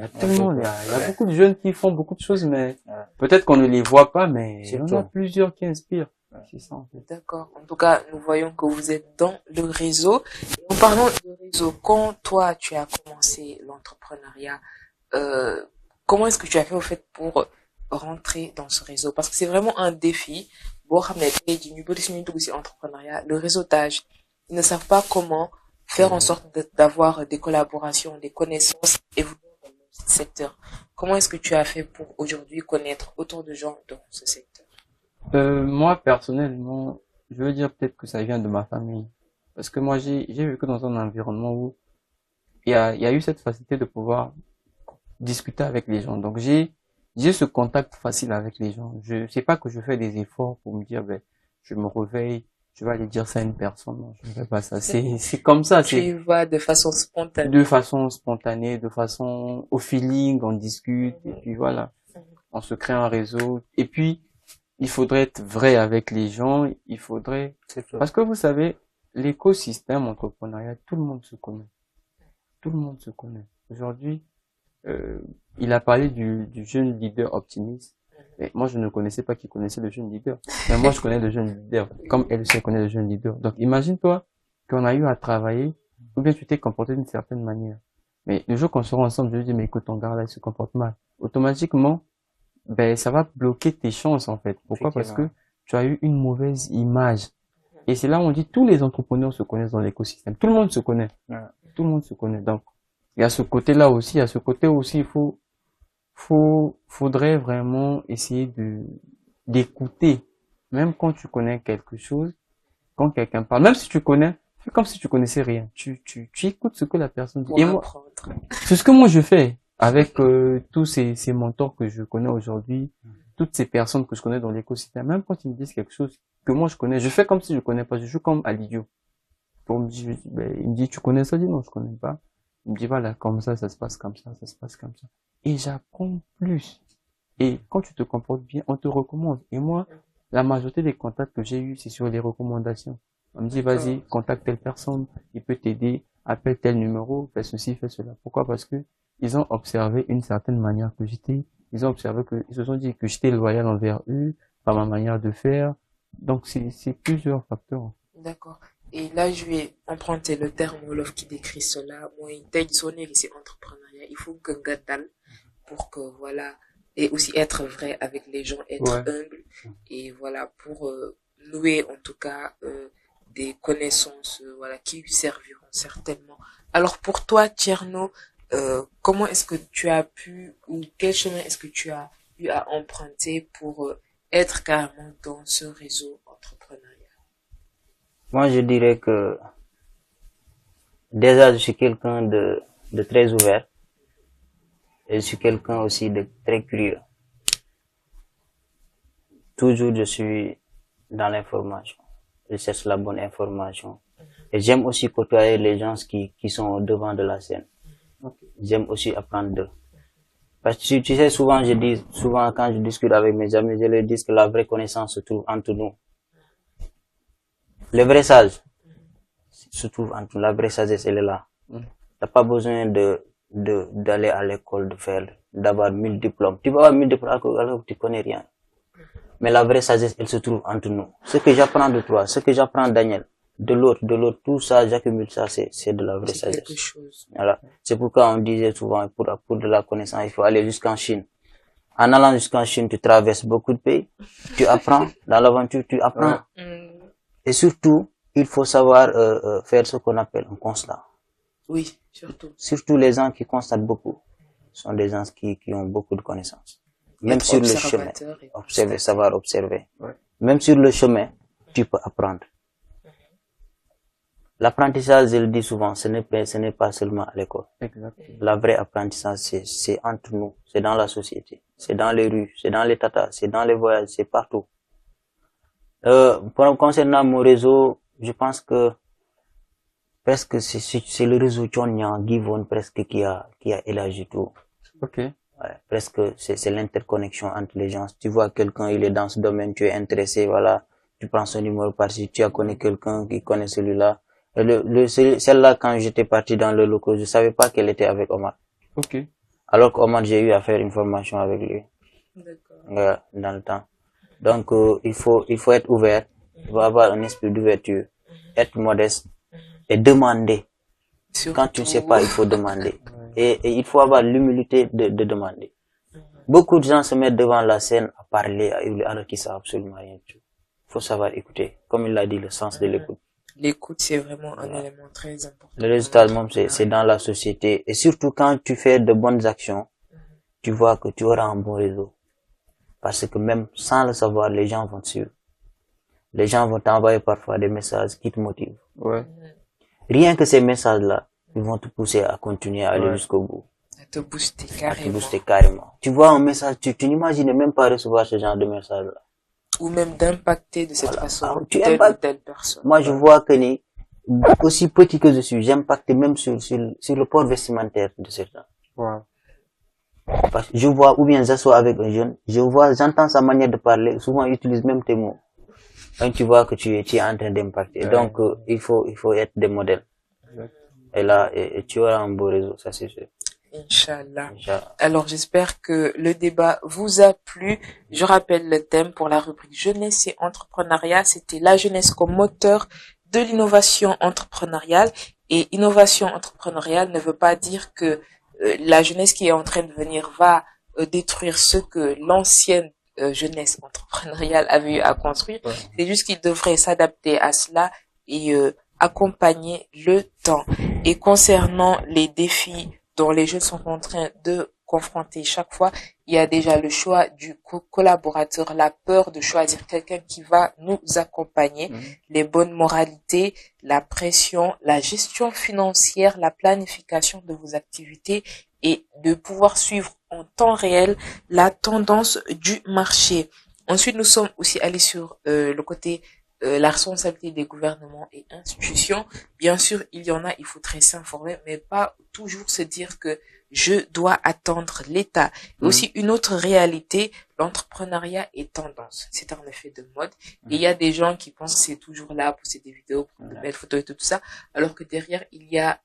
a tout le monde, il y a beaucoup de jeunes qui font beaucoup de choses, mais peut-être qu'on ne les voit pas, mais il y en a plusieurs qui inspirent. C'est ça, en fait. D'accord. En tout cas, nous voyons que vous êtes dans le réseau. Et en parlant de réseau, quand toi, tu as commencé l'entrepreneuriat, comment est-ce que tu as fait au fait pour rentrer dans ce réseau? Parce que c'est vraiment un défi. Le réseautage. Ils ne savent pas comment faire en sorte d'avoir des collaborations, des connaissances et vous dans le secteur. Comment est-ce que tu as fait pour aujourd'hui connaître autant de gens dans ce secteur? Moi, personnellement, je veux dire peut-être que ça vient de ma famille. Parce que moi, j'ai vécu dans un environnement où il y a eu cette facilité de pouvoir discuter avec les gens. Donc, j'ai ce contact facile avec les gens. Je sais pas que je fais des efforts pour me dire, je me réveille, je vais aller dire ça à une personne. Non, je ne fais pas ça. C'est comme ça. Tu y vas de façon spontanée. De façon spontanée, de façon au feeling, on discute, et puis voilà. On se crée un réseau. Et puis, il faudrait être vrai avec les gens, parce que vous savez, l'écosystème entrepreneurial, tout le monde se connaît. Tout le monde se connaît. Aujourd'hui, il a parlé du jeune leader optimiste. Mais moi, je ne connaissais pas qu'il connaissait le jeune leader. Mais moi, je connais le jeune leader, comme elle se connaît le jeune leader. Donc, imagine-toi qu'on a eu à travailler, ou bien tu t'es comporté d'une certaine manière. Mais le jour qu'on sera ensemble, je lui dis, mais écoute, ton gars là, il se comporte mal. automatiquement, ça va bloquer tes chances, en fait. Pourquoi? Parce que tu as eu une mauvaise image. Et c'est là où on dit tous les entrepreneurs se connaissent dans l'écosystème. Tout le monde se connaît. Ouais. Tout le monde se connaît. Donc, il y a ce côté-là aussi. Il y a ce côté aussi, faudrait vraiment essayer d'écouter. Même quand tu connais quelque chose, quand quelqu'un parle, même si tu connais, fais comme si tu connaissais rien. Tu écoutes ce que la personne dit. Pour Et moi, apprendre. c'est ce que moi je fais avec tous ces mentors que je connais aujourd'hui, toutes ces personnes que je connais dans l'écosystème. Même quand ils me disent quelque chose que moi je connais, je fais comme si je connais pas. Je joue comme à l'idiot. Il me dit, tu connais ça? Je dis non, je connais pas. Il me dit, voilà, comme ça se passe comme ça se passe comme ça. Et j'apprends plus. Et quand tu te comportes bien, on te recommande. Et moi, la majorité des contacts que j'ai eus, c'est sur les recommandations. On me dit, vas-y, contacte telle personne, il peut t'aider, appelle tel numéro, fais ceci, fais cela. Pourquoi? Parce que ils ont observé une certaine manière que j'étais. Ils ont observé ils se sont dit que j'étais loyal envers eux, par ma manière de faire. Donc, c'est plusieurs facteurs. D'accord. Et là, je vais emprunter le terme Wolof qui décrit cela. Moi, il t'a sonné ici entrepreneuriat. Il faut que Gadal pour que, voilà, et aussi être vrai avec les gens, être humble. Et voilà, pour nouer, en tout cas, des connaissances, voilà, qui lui serviront certainement. Alors, pour toi, Tierno, comment est-ce que tu as pu, ou quel chemin est-ce que tu as eu à emprunter pour être carrément dans ce réseau entrepreneurial? Moi, je dirais que déjà, je suis quelqu'un de très ouvert et je suis quelqu'un aussi de très curieux. Toujours, je suis dans l'information. Je cherche la bonne information. Et j'aime aussi côtoyer les gens qui sont au devant de la scène. J'aime aussi apprendre d'eux. Parce que tu sais, souvent quand je discute avec mes amis, je leur dis que la vraie connaissance se trouve entre nous. Le vrai sage se trouve entre nous. La vraie sagesse, elle est là. T'as pas besoin d'aller à l'école, d'avoir 1000 diplômes. Tu vas avoir 1000 diplômes alors que tu connais rien. Mais la vraie sagesse, elle se trouve entre nous. Ce que j'apprends de toi, ce que j'apprends Daniel, de l'autre, tout ça, j'accumule ça, c'est de la vraie sagesse. Quelque chose. Voilà. C'est pourquoi on disait souvent, pour de la connaissance, il faut aller jusqu'en Chine. En allant jusqu'en Chine, tu traverses beaucoup de pays. Tu apprends, dans l'aventure, tu apprends. Et surtout, il faut savoir faire ce qu'on appelle un constat. Oui, surtout. Surtout les gens qui constatent beaucoup sont des gens qui ont beaucoup de connaissances. Même sur le chemin, savoir observer. Ouais. Même sur le chemin, tu peux apprendre. L'apprentissage, je le dis souvent, ce n'est pas seulement à l'école. Exactement. La vraie apprentissage, c'est entre nous, c'est dans la société, c'est dans les rues, c'est dans les tatas, c'est dans les voyages, c'est partout. Concernant mon réseau, je pense que presque c'est le réseau Tchonyan, Givon, presque qui a élargi tout. Ok. Ouais, presque c'est l'interconnexion entre les gens. Si tu vois quelqu'un, il est dans ce domaine, tu es intéressé, voilà, tu prends son numéro par-ci, tu as connu quelqu'un qui connaît celui-là. Celle-là, quand j'étais parti dans le local, je savais pas qu'elle était avec Omar. Ok. Alors qu'Omar, j'ai eu à faire une formation avec lui. D'accord. Dans le temps. Donc, il faut être ouvert. Il faut avoir un esprit d'ouverture. Être modeste. Et demander. Quand tu ne sais pas, il faut demander. Et il faut avoir l'humilité de demander. Beaucoup de gens se mettent devant la scène à parler, à hurler, alors qu'ils savent absolument rien du tout. Il faut savoir écouter. Comme il l'a dit, le sens de l'écoute. L'écoute, c'est vraiment un élément très important. Le résultat, même, c'est dans la société. Et surtout, quand tu fais de bonnes actions, tu vois que tu auras un bon réseau. Parce que même sans le savoir, les gens vont te suivre. Les gens vont t'envoyer parfois des messages qui te motivent. Ouais. Rien que ces messages-là, ils vont te pousser à continuer à aller jusqu'au bout. À te booster À te carrément. booster carrément. Tu vois un message, tu n'imagines même pas recevoir ce genre de message-là. Ou même d'impacter de cette façon Alors, tu telle ou impactes. telle personne. Moi, je vois que aussi petit que je suis, j'impacte même sur le port vestimentaire de certains. Wow. Parce que je vois, ou bien j'assois avec un jeune, j'entends sa manière de parler, souvent il utilise même tes mots. Donc tu vois que tu es en train d'impacter. Ouais. Donc il faut être des modèles. Et là, et tu auras un beau réseau, ça c'est sûr. Inch'Allah. Inch'Allah. Alors j'espère que le débat vous a plu. Je rappelle le thème pour la rubrique jeunesse et entrepreneuriat. C'était la jeunesse comme moteur de l'innovation entrepreneuriale. Et innovation entrepreneuriale ne veut pas dire que la jeunesse qui est en train de venir va détruire ce que l'ancienne jeunesse entrepreneuriale avait eu à construire. Ouais. C'est juste qu'ils devraient s'adapter à cela et accompagner le temps. Et concernant les défis dont les jeunes sont en train de confronter chaque fois, il y a déjà le choix du collaborateur, la peur de choisir quelqu'un qui va nous accompagner, les bonnes moralités, la pression, la gestion financière, la planification de vos activités et de pouvoir suivre en temps réel la tendance du marché. Ensuite, nous sommes aussi allés sur le côté la responsabilité des gouvernements et institutions. Bien sûr, il y en a, il faudrait s'informer, mais pas toujours se dire que je dois attendre l'État. Aussi, une autre réalité, l'entrepreneuriat est tendance. C'est un effet de mode. Et il y a des gens qui pensent que c'est toujours là, poster des vidéos, prendre de belles photos et tout ça, alors que derrière, il y a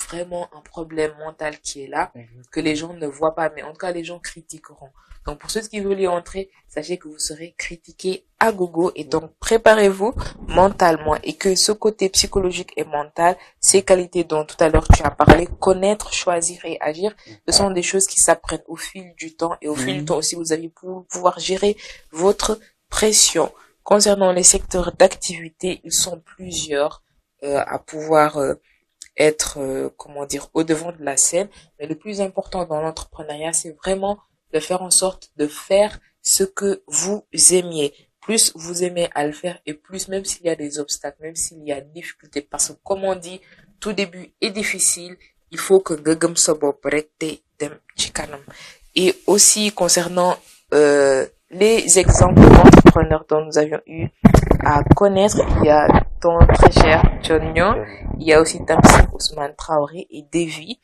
vraiment un problème mental qui est là, que les gens ne voient pas, mais en tout cas, les gens critiqueront. Donc, pour ceux qui veulent y entrer, sachez que vous serez critiqués à gogo et donc préparez-vous mentalement et que ce côté psychologique et mental, ces qualités dont tout à l'heure tu as parlé, connaître, choisir et agir, ce sont des choses qui s'apprennent au fil du temps et au fil du temps aussi, vous allez pouvoir gérer votre pression. Concernant les secteurs d'activité, ils sont plusieurs à pouvoir être, au devant de la scène. Mais le plus important dans l'entrepreneuriat, c'est vraiment de faire en sorte de faire ce que vous aimiez. Plus vous aimez à le faire et plus, même s'il y a des obstacles, même s'il y a des difficultés, parce que comme on dit, tout début est difficile, il faut que ngegem sobo prete dem chikanam. Et aussi concernant les exemples d'entrepreneurs dont nous avions eu à connaître, il y a ton très cher John Nyon, il y a aussi Tamsin Ousmane Traoré et Davy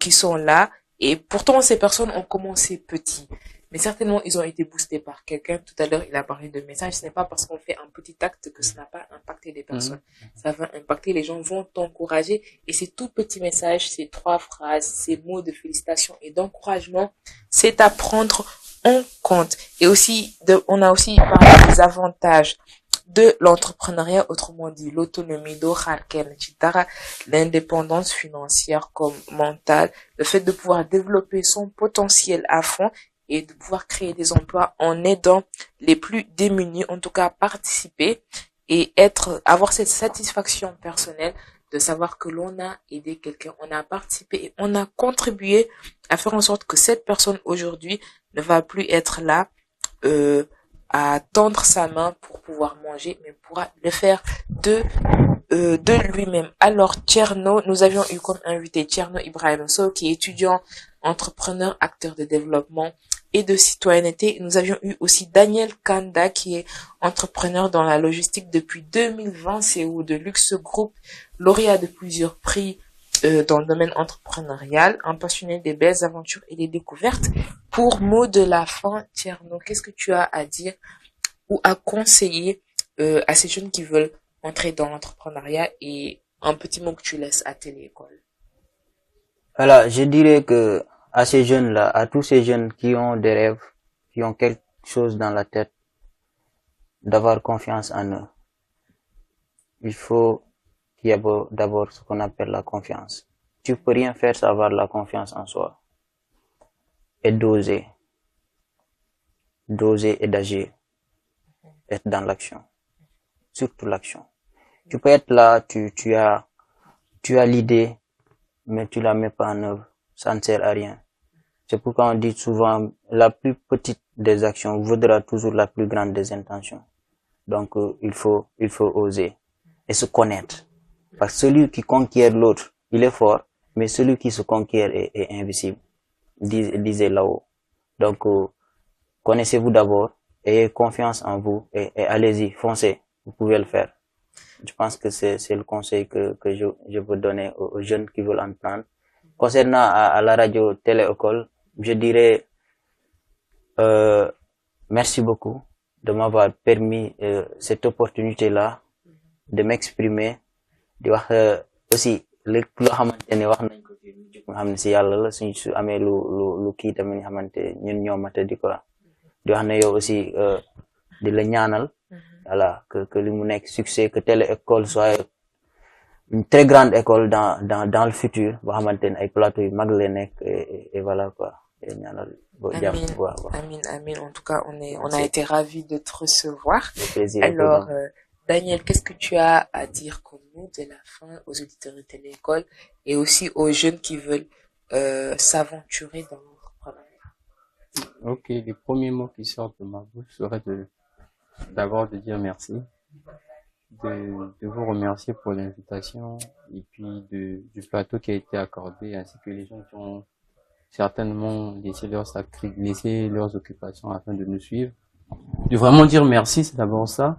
qui sont là. Et pourtant, ces personnes ont commencé petits. Mais certainement, ils ont été boostés par quelqu'un. Tout à l'heure, il a parlé de messages. Ce n'est pas parce qu'on fait un petit acte que ça n'a pas impacté des personnes. Ça va impacter, les gens vont t'encourager. Et ces tout petits messages, ces 3 phrases, ces mots de félicitations et d'encouragement, c'est à prendre en compte. Et aussi, on a aussi parlé des avantages de l'entrepreneuriat, autrement dit l'autonomie, l'indépendance financière comme mentale, le fait de pouvoir développer son potentiel à fond et de pouvoir créer des emplois en aidant les plus démunis, en tout cas participer et avoir cette satisfaction personnelle de savoir que l'on a aidé quelqu'un, on a participé et on a contribué à faire en sorte que cette personne aujourd'hui ne va plus être là, à tendre sa main pour pouvoir manger, mais pourra le faire de lui-même. Alors, Tcherno, nous avions eu comme invité Tcherno Ibrahim Sow, qui est étudiant, entrepreneur, acteur de développement et de citoyenneté. Nous avions eu aussi Daniel Kanda, qui est entrepreneur dans la logistique depuis 2020, CEO de Luxe Group, lauréat de plusieurs prix dans le domaine entrepreneurial, un passionné des belles aventures et des découvertes. Pour mot de la fin, Tcherno, qu'est-ce que tu as à dire ou à conseiller à ces jeunes qui veulent entrer dans l'entrepreneuriat et un petit mot que tu laisses à Téléécole? Alors, je dirais que à ces jeunes-là, à tous ces jeunes qui ont des rêves, qui ont quelque chose dans la tête, d'avoir confiance en eux. Il faut qu'il y ait d'abord ce qu'on appelle la confiance. Tu peux rien faire sans avoir la confiance en soi. Et d'oser. D'oser et d'agir. Être dans l'action. Surtout l'action. Tu peux être là, tu as l'idée, mais tu la mets pas en œuvre. Ça ne sert à rien. C'est pourquoi on dit souvent, la plus petite des actions vaudra toujours la plus grande des intentions. Donc, il faut oser. Et se connaître. Parce que celui qui conquiert l'autre, il est fort, mais celui qui se conquiert est invisible. Disait là-haut. Donc, connaissez-vous d'abord, ayez confiance en vous, et allez-y, foncez. Vous pouvez le faire. Je pense que c'est le conseil que je veux donner aux jeunes qui veulent en prendre. Concernant à la radio Téléécole, je dirais merci beaucoup de m'avoir permis cette opportunité-là de m'exprimer, di wax aussi lépp loo xamante ne wax nañ ko ci nga xam ne si yàlla la suñ su amee lu kii tamit nga xamante ñun ñoo mata di ko di wax ne yow aussi di la ñaanal voilà que li mu nekk succès, que Téléécole soit une très grande école dans le futur boo xamante ne ay plateau yu mag la nekk et voilà quoi. ñaanal ba jàmm Amin, waaw waaw amin, amin. En tout cas, on a merci été ravis de te recevoir. le plaisir est pour Alors, nous. Daniel, qu'est-ce que tu as à dire comme mot de la fin aux auditeurs de Téléécole et aussi aux jeunes qui veulent s'aventurer dans l'entrepreneuriat? Ok, les premiers mots qui sortent de ma bouche seraient d'abord de dire merci, de vous remercier pour l'invitation et puis du plateau qui a été accordé, ainsi que les gens qui ont certainement laissé leurs occupations afin de nous suivre. De vraiment dire merci, c'est d'abord ça.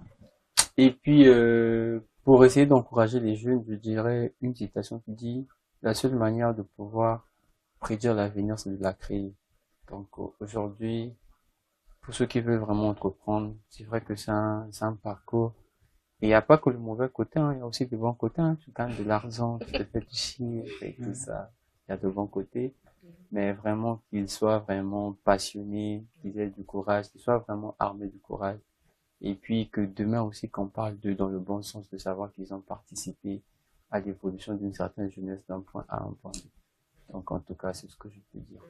Et puis, pour essayer d'encourager les jeunes, je dirais une citation qui dit: la seule manière de pouvoir prédire l'avenir, c'est de la créer. Donc, aujourd'hui, pour ceux qui veulent vraiment entreprendre, c'est vrai que c'est un parcours. Et il n'y a pas que le mauvais côté, hein, il y a aussi de bons côtés, hein. Tu gagnes de l'argent, tu te fais du chiffre et tout ça. Il y a de bons côtés. Mais vraiment qu'ils soient vraiment passionnés, qu'ils aient du courage, qu'ils soient vraiment armés du courage. Et puis que demain aussi qu'on parle d'eux dans le bon sens, de savoir qu'ils ont participé à l'évolution d'une certaine jeunesse d'un point A à un point B. Donc en tout cas, c'est ce que je peux dire.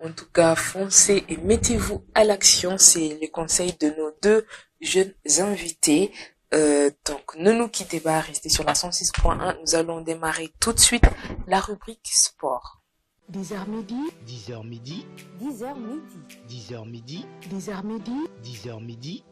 En tout cas, foncez et mettez-vous à l'action. C'est le conseil de nos deux jeunes invités. Donc, ne nous quittez pas, restez sur la 106.1. Nous allons démarrer tout de suite la rubrique sport. 10h midi, 10h midi, 10h midi. 10h midi, 10h midi, 10h midi.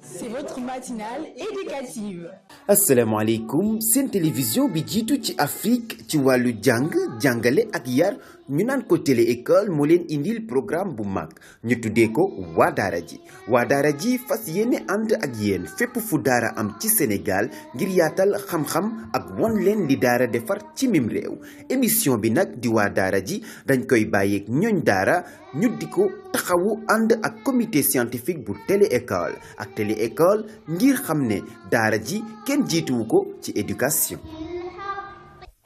c'est votre matinale éducative. asalaamaaleykum seen télévision bi jiitu ci Afrique ci wàllu jàng jàngale ak yar ñu naan ko télé école moo leen indil programme bu mag ñu tuddee ko waa daara ji fas yéene ànd ak yéen fépp fu daara am ci Sénégal ngir yaatal xam-xam ak won leen li daara defar ci mim réew émission bi nag di waa daara ji dañ koy bàyyeeg ñooñ daara ñu di ko taxawu ànd ak comité scientifique bu télé école ak télé école ngir xam ne daara ji kenn jiituwu ko ci éducation.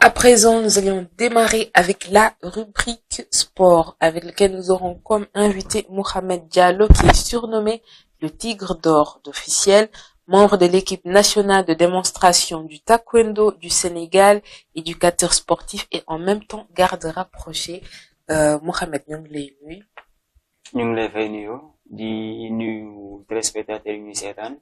À présent, nous allons démarrer avec la rubrique sport, avec laquelle nous aurons comme invité Mohamed Diallo, qui est surnommé le Tigre d'Or d'officiel, membre de l'équipe nationale de démonstration du taekwondo du Sénégal, éducateur sportif et en même temps garde rapproché. Mohamed, ñu ngi lay nuyu. ñu ngi lay fay nuyu di nuyu téléspectateurs yi ñuy seetaan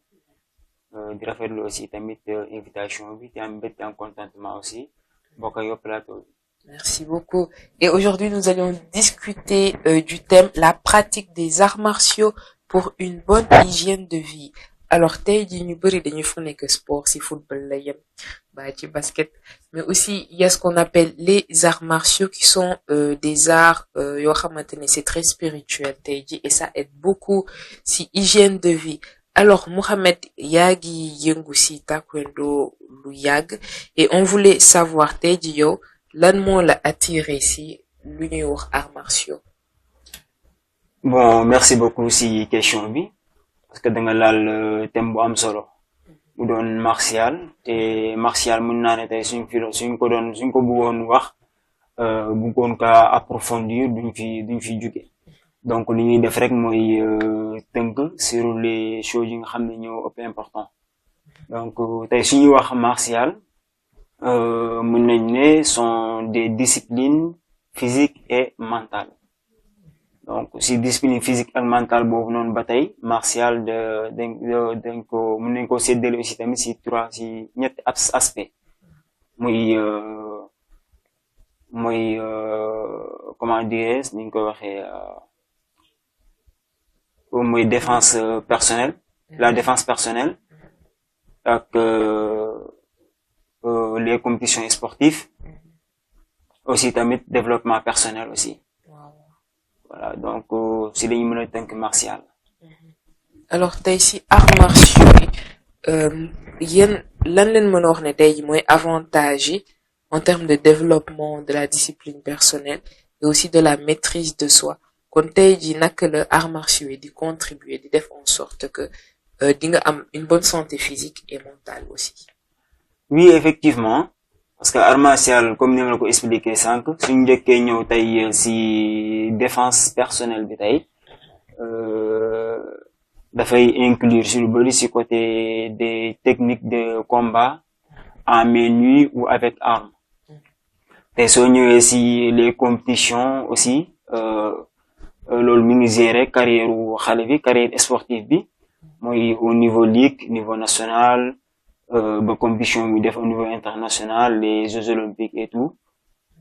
di rafetlu aussi tamit invitation bi di am mbégte en contentement aussi bokk ak plateau bi. Merci beaucoup. Et aujourd'hui, nous allons discuter du thème la pratique des arts martiaux pour une bonne hygiène de vie. Alors tey jii ñu bari dañuy foog ne que sport ci football la yem ba ci basket, mais aussi il y a ce qu'on appelle les arts martiaux qui sont des arts yoo xamante ne c'est très spirituel tey jii et ça aide beaucoup ci hygiène de vie. Alors Mohamed, yaa ngi yëngu ci taekwondo lu yàgg et on voulait savoir tey jii yow lan moo la attiré ci lu ñuy wax arts martiaux. Bon, merci beaucoup ci question bi parce que da nga laal thème bu am solo mu doon martial te martial mën naa ne tey suñ ko bëggoon wax bëggoon ka approfondir duñ fi jóge donc li ñuy def rek mooy tënk sur les choses yi nga xam ne ñoo ëpp important donc tey suñuy wax martial mën nañ ne sont des disciplines physiques et mentales. Donc si discipline physique ak mentale boobu noonu ba tey martial dañ ko mën nañ ko séddale aussi tamit si ñetti aspect muy comment dirais-je ni ñu koy waxee muy défense personnelle, la défense personnelle ak les compétitions sportives aussi tamit développement personnel aussi. Voilà, donc c'est lañu mën a tënk martial. Alors tey ci arts martiaux yi yéen lan leen mën a wax ne tey ji mooy avantage yi en termes de développement de la discipline personnelle et aussi de la maîtrise de soi kon tey ji naka la arts martiaux yi di contribuer di def en sorte que di nga am une bonne santé physique et mentale aussi. Oui, effectivement. Parce que art martial comme ni ma la ko expliqué sànq suñu njëkkee ñëw tey ci défense personnelle bi tey dafay inclure sur lu bari ci côté des techniques de combat à main nue ou avec arme te soo ñëwee ci les compétitions aussi loolu mi ngi gérer carrière xale bi carrière sportive bi mooy au niveau ligue niveau national ba compétition bi def au niveau international les Jeux olympiques et tout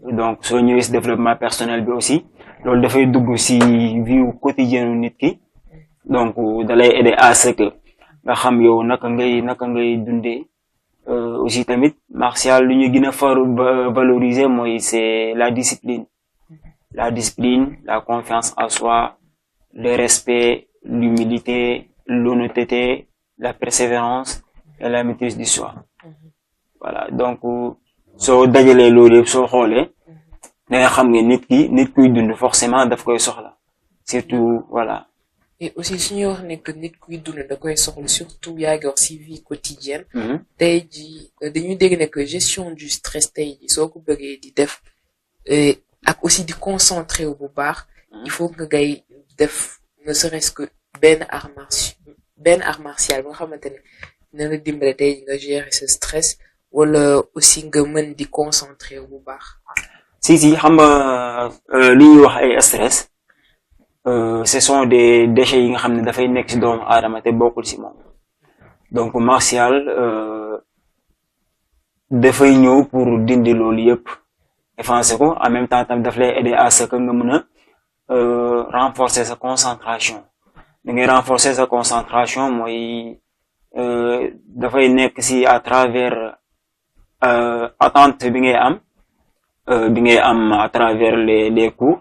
donc soo ñëwee si développement personnel bi aussi loolu dafay dugg si vie quotidienne nit ki donc da lay aider à ce que nga xam yow naka ngay dundee aussi tamit martial lu ñu gën a valoriser mooy c'est la discipline, la confiance en soi, le respect, l'humilité, l'honnêteté, la persévérance et la maîtrise du soi. Voilà donc soo dajalee loolu yëpp soo xoolee da nga xam ne nit kuy dund forcément daf koy soxla surtout voilà. Et aussi suñuy wax ne que nit kuy dund da koy soxla surtout yaa ngi wax ci vie quotidienne. tey ji dañuy dégg ne que gestion du stress tey ji soo ko bëggee di def ak aussi di concentrer wu bu baax il faut que ngay def ne serait-ce que benn art martial ba nga xamante ne dina la dimbale tey ji nga gérer ce stress wala aussi nga mën di concentrer wu bu baax. si xam nga li ñuy wax ay stress. Ce sont des déchets yi nga xam ne dafay nekk ci doomu aadama te bokkul ci moom donc martial dafay ñëw pour dindi loolu yëpp effacer ko en même temps tam daf lay aider à ce que nga mën a renforcer sa concentration da ngay renforcer sa concentration mooy dafay nekk ci à travers attente bi ngay am à travers les cours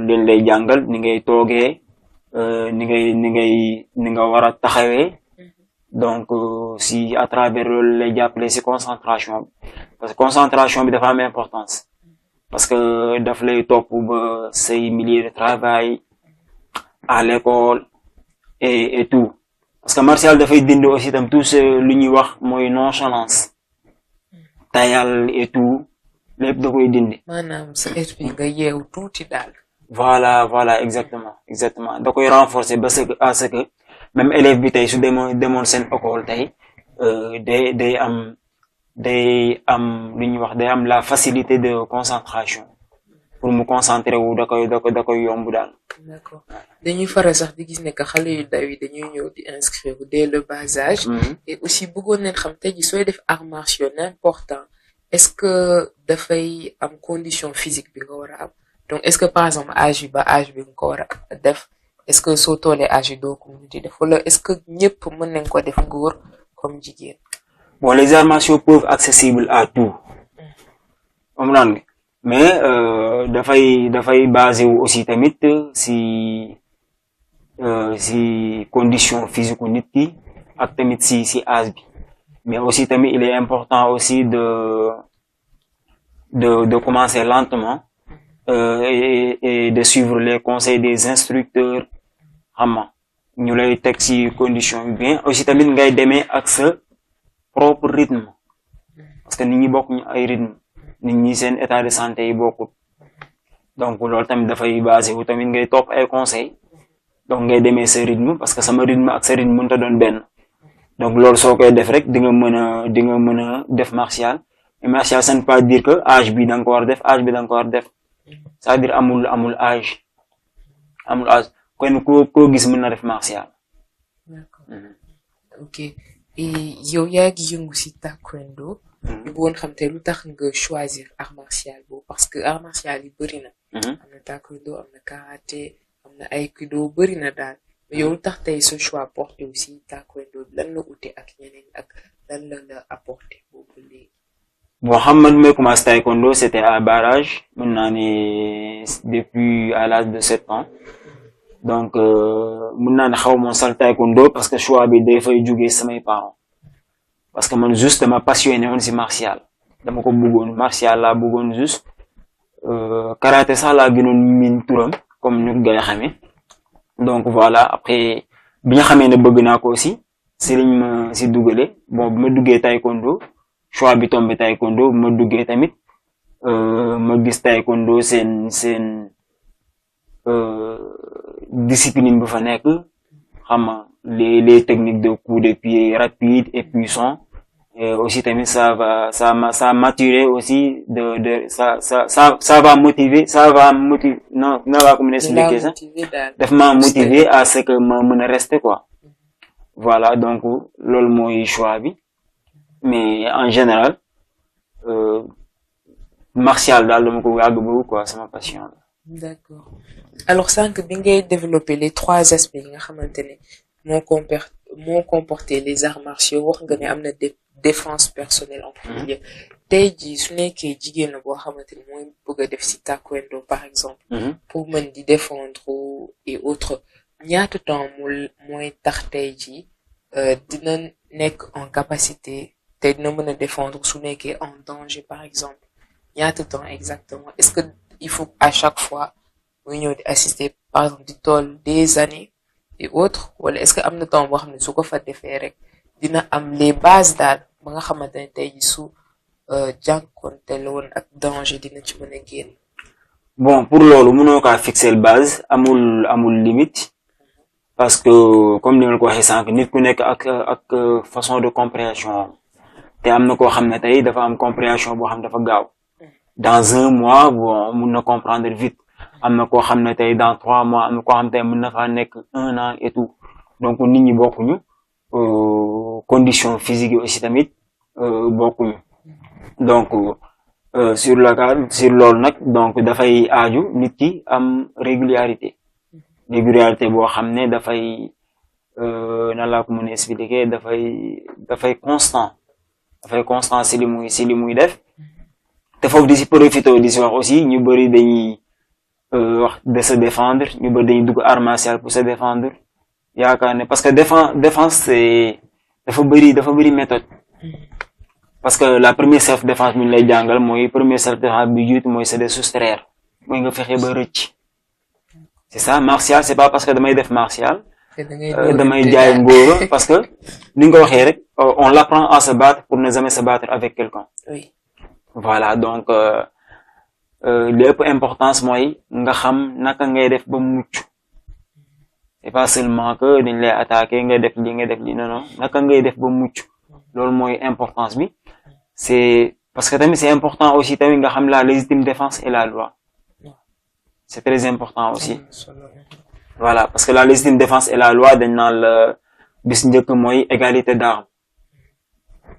leen lay jàngal ni ngay toogee ni nga war a taxawee donc si à travers loolu lay jàppale si concentration bi parce que concentration bi dafa am importance parce que daf lay topp ba say milieu de travail à l'école et tout parce que martial dafay dindi aussi tam tout ce lu ñuy wax mooy nonchalance tayal et tout lépp da koy dindi. maanaam sa esprit nga yeewu tuuti daal. voilà exactement da koy renforcer ba à ce que même élève bi tey su demoon seen école tey day am lu ñuy wax day am la facilité de concentration pour mu concentrer wu da koy yomb daal. D'accord dañuy faral sax di gis ne que xale yu ndaw yi dañuy ñëw di inscrire dès le bas âge. Et aussi bëggoon nañ xam tey ji sooy def arts martiaux important est-ce que dafay am condition physique bi nga war a am donc est-ce que par exemple âge bi nga ko war a def est-ce que soo tollee âge yi doo ko mën di def wala est-ce que ñëpp mën nañ ko def góor comme jigéen. Bon les arts martiaux peuvent accessibles à tout. comprendre nga mais dafay basé wu aussi tamit si condition physique u nit ki ak tamit si âge bi mais aussi tamit il est important aussi de commencer lentement et de suivre les conseils des instructeurs xam nga ñu lay teg ci condition bien aussi tamit ngay demee ak sa propre rythme parce que nit ñi bokk ñu ay rythme nit ñi seen état de santé yi bokkut donc loolu tamit dafay basé wu tamit ngay topp ay conseils donc ngay demee sa rythme parce que sama rythme ak sa rythme mënut a doon benn donc loolu soo koy def rek di nga mën a def martial et martial ça ne veut pas dire que âge bi da nga ko war a def âge bi da nga ko war a def c'est-à-dire amul âge kon koo gis mën na def martial. D'accord. Ok et yow yaa ngi yëngu ci taekwondo. ñu bëggoon xam te lu tax nga choisir art martial boobu parce que art martial yi bëri na. am na taekwondo am na karaté am na aikido bëri na daal mais yow lu tax tey ce choix porté aussi taekwondo lan la ute ak ñeneen ak lan la apporté boobu léegi. Bon xam man may commencé taekwondo c'était à barrage mën naa ne depuis à l'âge de 7 ans donc mën naa ne xaw ma sal taekwondo parce que choix bi day fay jógee samay parents parce que man juste dama passionné woon si martial dama ko bëggoon martial laa bëggoon juste karaté sax laa gënoon min turam comme ñu gay xamee donc voilà après bi nga xamee ne bëgg naa ko aussi si liñ ma si dugale bon bi ma duggee taekwondo choix bi tombé taekwondo ma duggee tamit ma gis taekwondo seen discipline bu fa nekk xam nga les techniques de coup de pied rapide et puissant Et aussi tamit ça maturer aussi ça va motiver non va comme expliquer ça daf ma motiver à ce que ma mën a rester quoi. Voilà, donc loolu mooy choix bi mais en général martial daal dama ko yàgg bëgg quoi, c'est ma passion. D'accord. Alors sànq bi ngay développer les trois aspects yi nga xamante ne moo comporté les arts martiaux wax nga ne am na défense personnelle en premier lieu. Tey jii su nekkee jigéen la boo xamante ne mooy bëgg a def ci taekwondo par exemple. Pour mën di défendre et autres ñaata temps mooy tax tey jii dina nekk en capacité te dina mën a défendre su nekkee en danger par exemple ñaata temps exactement, est-ce que il faut à chaque fois muy ñëw di assister par exemple di toll des années et autres wala est-ce que am na temps boo xam ne su ko fa defee rek dina am les bases daal ba nga xamante ne tey jii su jànkonteel woon ak danger dina ci mën a génn. Bon, pour loolu mënoo kaa fixer base amul limite parce que comme ni ma la ko waxee sànq nit ku nekk ak façon de compréhension te am na koo xam ne tey dafa am compréhension boo xam dafa gaaw dans un mois bon mun na comprendre vite am na koo xam ne tey dans 3 mois am na koo xam ne tey mën na faa nekk 1 an et tout donc nit ñi bokkuñu conditions physiques yi aussi tamit bokkuñu donc sur loolu nag donc dafay aaju nit ki am régularité boo xam ne dafay nan laa ko mën a expliquer dafay constant si li muy def te foofu di si profiter di si wax aussi ñu bëri dañuy wax de se défendre ñu bëri dañuy dugg art martial pour se défendre yaakaar ne parce que défense c'est dafa bëri méthode parce que la première self défense bi ñu lay jàngal mooy première self défense bi jiitu mooy c'est de soustraire mooy nga fexe ba rëcc c'est ça. Martial c'est pas parce que damay def martial damay jaay ngóora parce que ni nga ko waxee rek on l'apprend à se battre pour ne jamais se battre avec quelqu'un. Oui. Voilà, donc li ëpp importance mooy nga xam naka ngay def ba mucc c'est pas seulement que dañ lay attaquer nga def li non naka ngay def ba mucc loolu mooy importance bi. C'est parce que tamit c'est important aussi tamit nga xam la légitime défense et la loi, c'est très important aussi. Voilà, parce que la légitime défense et la loi dañ naan la bis njëkk mooy égalité d'armes,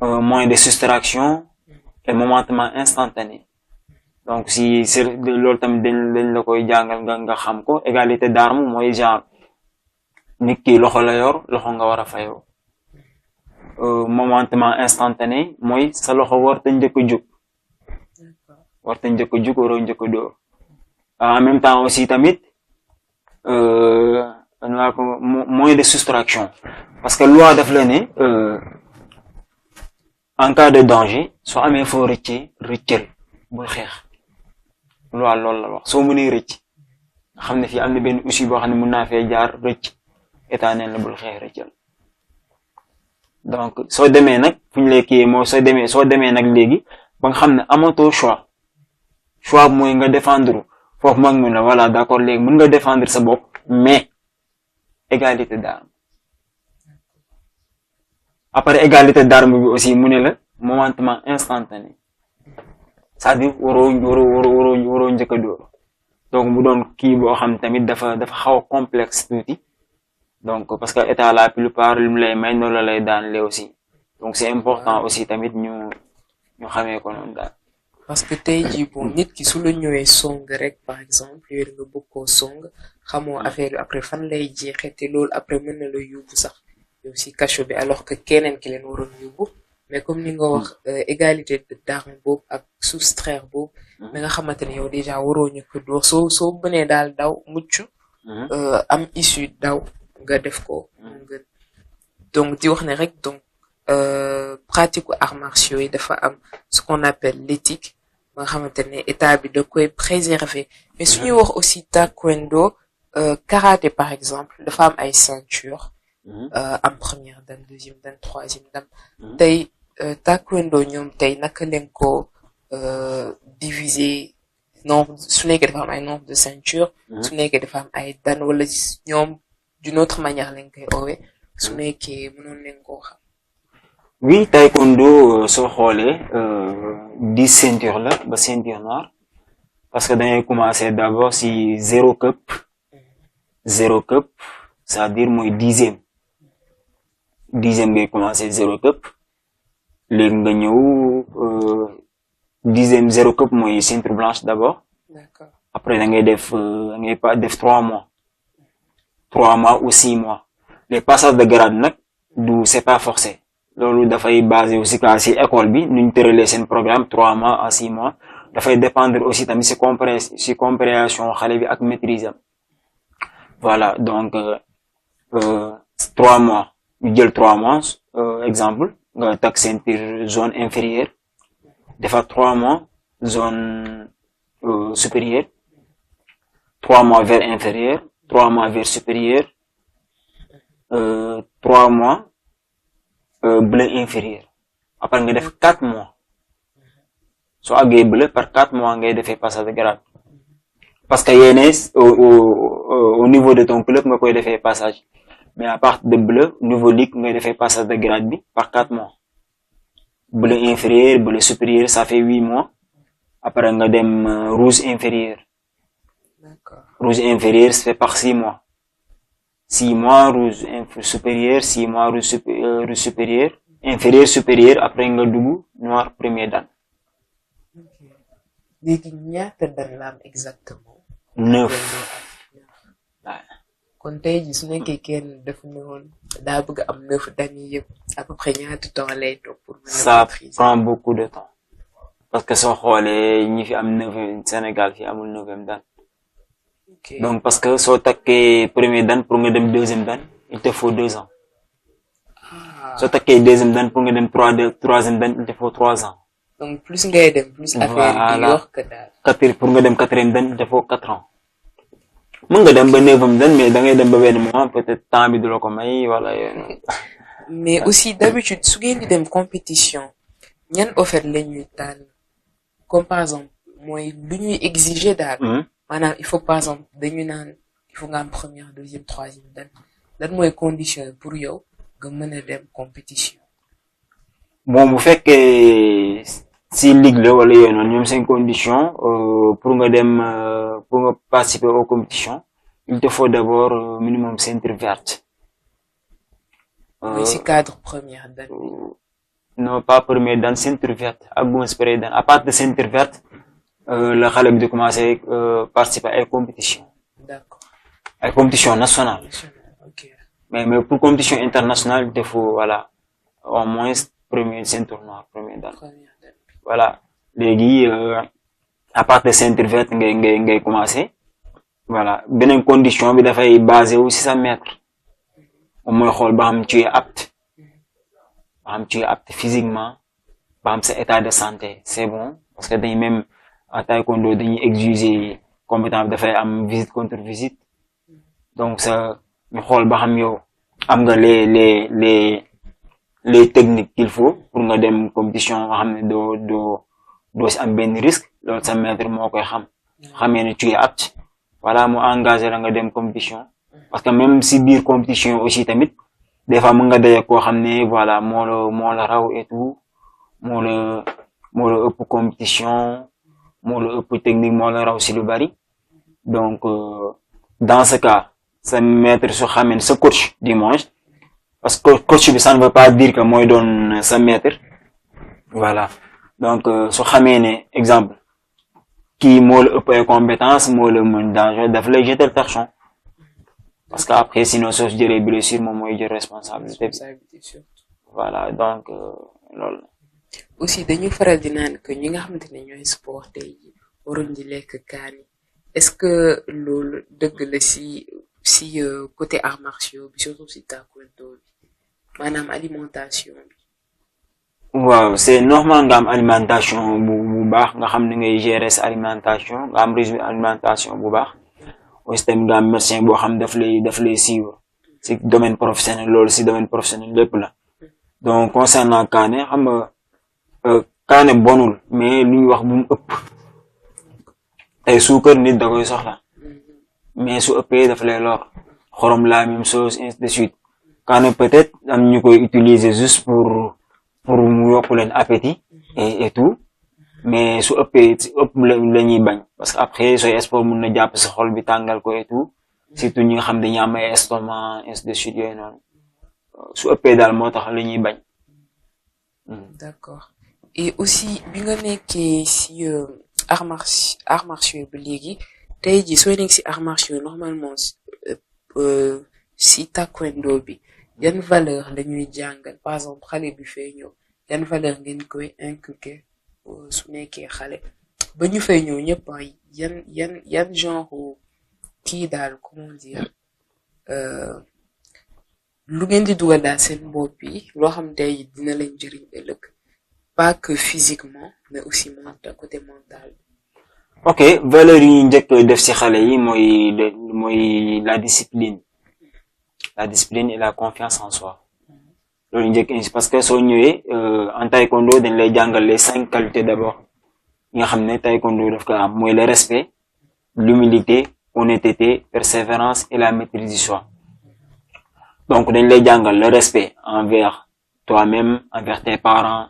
moyen de soustraction et momentement instantané. Donc si c'est loolu tamit dañ la koy jàngal nga xam ko. Égalité d'armes mooy genre nit ki loxo la yor loxo nga war a fayoo. Momentement instantané mooy sa loxo warta njëkk a jóg waroo njëkk a dóor. En même temps aussi tamit moyen de soustraction parce que loi daf la ne en cas de danger soo amee foo rëccal bul xeex. loi loolu la wax soo mënee rëcc nga xam ne fii am na benn issue boo xam ne mën naa fee jaar rëcc état neen la bul xeex rëccal. Donc soo demee nag fu ñu lay kii moo soo demee nag léegi ba nga xam ne amatoo choix mooy nga défendre foofu mag mu ne voilà d'accord léegi mën nga défendre sa bopp mais égalité d'armes. Après égalité d'armes bi aussi mu ne la momentement instantané c'est-à-dire waroo njëkk a dóor. Donc mu doon kii boo xam tamit dafa xaw a complexe tuuti. Donc parce que état la plupart lu mu lay may noonu la lay daan lee aussi donc c'est important aussi tamit ñu xamee ko noonu daal. Parce que tey jii bon nit ki su la ñëwee song rek par exemple yooyu nga bëgg koo song xamoo affaire yi après fan lay jeexee te loolu après mën na la yóbbu sax yow si cachot bi alors que keneen ki leen waroon yóbbu mais comme ni nga wax égalité d'armes boobu ak soustraire boobu da nga xamante ne yow déjà waroo ñu ko dóor soo bënee daal daw mucc am issue daw nga def ko donc di wax ne rek donc pratique arts martiaux yi dafa am ce qu'on appelle l'éthique ba nga xamante ne état bi da koy préserver mais suñuy wax aussi taekwondo karaté par exemple dafa am ay ceinture am première dan deuxième dan troisième dan tey taekwondo ñoom tey naka leen ko diviser nombre su nekkee dafa am ay nombre de ceinture su nekkee dafa am ay dan wala ñoom d'une autre manière lañ koy oowee su nekkee mënoon leen koo xam. Oui, taekwondo soo xoolee 10 ceintures la ba ceinture noire parce que dangay commencer d'abord si zéro cup c'est-à-dire mooy dixième ngay commencer zéro cup léegi nga ñëw dixième zéro cup mooy ceinture blanche d'abord. D'accord. Après da ngay def 3 mois ou 6 mois les passages de grade nag c'est pas forcé loolu dafay basé aussi si école bi nuñ tëralee seen programme 3 mois à 6 mois dafay dépendre aussi tamit si compréhension xale bi ak maîtrise am voilà donc 3 mois ñu jël 3 mois exemple nga takk ceinture zone inférieure defa 3 mois zone supérieure 3 mois vers inférieur 3 mois vers supérieur 3 mois bleu inférieur après nga def 4 mois soo àggee bleu par 4 mois ngay defee passage de grade parce que yéene au niveau de ton club nga koy defee passage mais à partir de bleu niveau ligue ngay defee passage de grade bi par 4 mois bleu inférieur bleu supérieur ça fait 8 mois après nga dem rouge inférieur. D'accord. Rouge inférieur se fait par 6 mois. 6 mois rouge supérieur, 6 mois rouge supérieur, inférieur supérieur, après nga dugg noir premier dan. léegi ñaata dan la am exactement. 9. kon tey jii su nekkee kenn def na woon daa bëgg am 9 dan yi yëpp à peu près ñaata temps lay toog pour mën a Ça maîtriser. prend beaucoup de temps. Parce que soo xoolee ñi fi am 9 Sénégal fi amul 9e dan. Ok. Donc parce que soo takkee premier dan pour nga dem deuxième dan il te faut 2 ans. Soo takkee deuxième dan pour nga dem troisième dan il te faut 3 ans. donc plus ngay dem plus affaire yi di yokk daal. Pour nga dem 4e dan il te faut 4 ans. mën nga dem ba 9e dan mais da ngay dem ba benn moment peut-être temps bi du la ko may wala yooyu. mais aussi d'habitude su ngeen di dem compétition ñan offert la ñuy tànn comme par exemple mooy lu ñuy exiger daal. maanaam il faut par exemple dañu naan il faut nga am première deuxième troisième dan lan mooy condition pour yow nga mën a dem compétition. Bon bu fekkee si ligue la wala yooyu noonu ñoom seen condition pour nga dem pour nga participer aux compétitions il te faut d'abord minimum ceinture verte. mooy si cadre première dan. non pas première dan ceinture verte ak bu ma spray dan à part de ceinture verte la xale bi di commencer participer ay compétitions. D'accord. ay compétitions nationales. Ok. mais pour compétition internationale il te faut voilà au moins premier ceinture noire premier dan. Première dan. Voilà léegi à part de ceinture verte ngay commencer voilà beneen condition bi dafay basé wu ci sa maître moom mooy xool ba xam tu es apte physiquement ba xam sa état de santé c'est bon parce que dañuy même à taekwondo dañuy exiger compétent bi dafay am visite contre visite donc ça ñu xool ba xam yow am nga les techniques qu'il faut pour nga dem compétition nga xam ne doo si am benn risque loolu sa maître moo koy xamee ne tu es apte voilà mu engagé la nga dem compétition parce que même si biir compétition aussi tamit des fois mën nga daje koo xam ne voilà moo la raw et tout moo la ëpp compétition moo la ëpp technique moo la raw si lu bari donc dans ce cas sa maître su xamee ne sa coach dimanche parce que coach bi ça ne veut pas dire que mooy doon sa maître voilà donc su xamee ne exemple kii moo la ëpp ay compétence moo la mën danger daf lay jeter torchon parce que après sinon soo jëlee blessure moom mooy jël responsabilité bi voilà donc loolu. aussi dañu faral di naan que ñi nga xamante ne ñooy sport tey ji waruñ di lekk kaani est-ce que loolu dëgg la si côté arts martiaux bi surtout si taekwondo bi maanaam alimentation bi. waaw c'est normal nga am alimentation bu baax nga xam ne ngay gérer sa alimentation nga am régime alimentation bu baax aussi tamit nga am médecin boo xam daf lay suivre si domaine professionnel loolu si domaine professionnel lépp la donc concernant kaane xam nga kaane bonul mais lu ñu wax bu mu ëpp tey suukar nit da koy soxla mais su ëppee dafa lay lor xorom la même chose ainsi de suite kaane peut-être am ñu koy utiliser juste pour pour mu yokk leen appétit et tout mais su ëppee ëpp la ñuy bañ parce que après sooy sport mun na jàpp sa xol bi tàngal ko et tout surtout ñi nga xam dañuy am ay estomac ainsi de suite yooyu noonu su ëppee daal moo tax la ñuy bañ. D'accord. Et aussi bi nga nekkee si arts martiaux ba léegi tey jii soo nekk si arts martiaux normalement si taekwondo bi yan valeur la ñuy jàngal par exemple xale bi fay ñëw yan valeur ngeen koy inculquer su nekkee xale ba ñu fay ñëw ñëpp yan genre kii daal comment dire lu ngeen di dugal daal seen bopp yi loo xam tey dina leen jëriñ ëllëg pas que physiquement mais aussi côté mental. ok valeur yi ñu njëkk def ci xale yi mooy la discipline et la confiance en soi loolu njëkk parce que soo ñëwee en taekwondo dañ lay jàngal les 5 qualités d'abord yi nga xam ne taekwondo daf ko am mooy le respect l'humilité honnêteté persévérance et la maîtrise du soi donc dañ lay jàngal le respect envers toi-même envers tes parents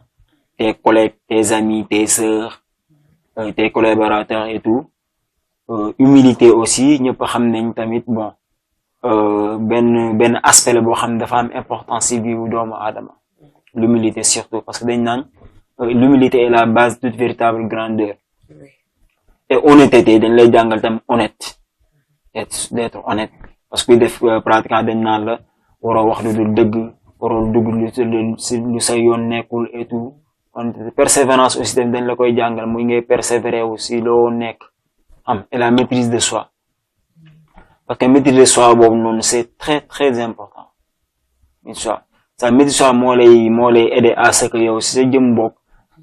tes collègues tes amis tes sœurs tes collaborateurs et tout humilité aussi ñëpp xam nañ tamit bon benn aspect la boo xam ne dafa am importance ci biir doomu aadama l'humilité surtout parce que dañ naan l'humilité est la base de toute véritable grandeur et honnêteté dañ lay jàngal tam honnête d'être honnête parce que def pratiquement dañ naan la waroo wax lu dul dëgg waroo dugg lu sa yoon nekkul et tout persévérance aussi tamit dañ la koy jàngal muy ngay persévérer aussi loo nekk am et la maîtrise de soi parce que maîtrise de soi boobu noonu c'est très très important sa maîtrise de soi moo lay aider à ce que yow si sa jëm bopp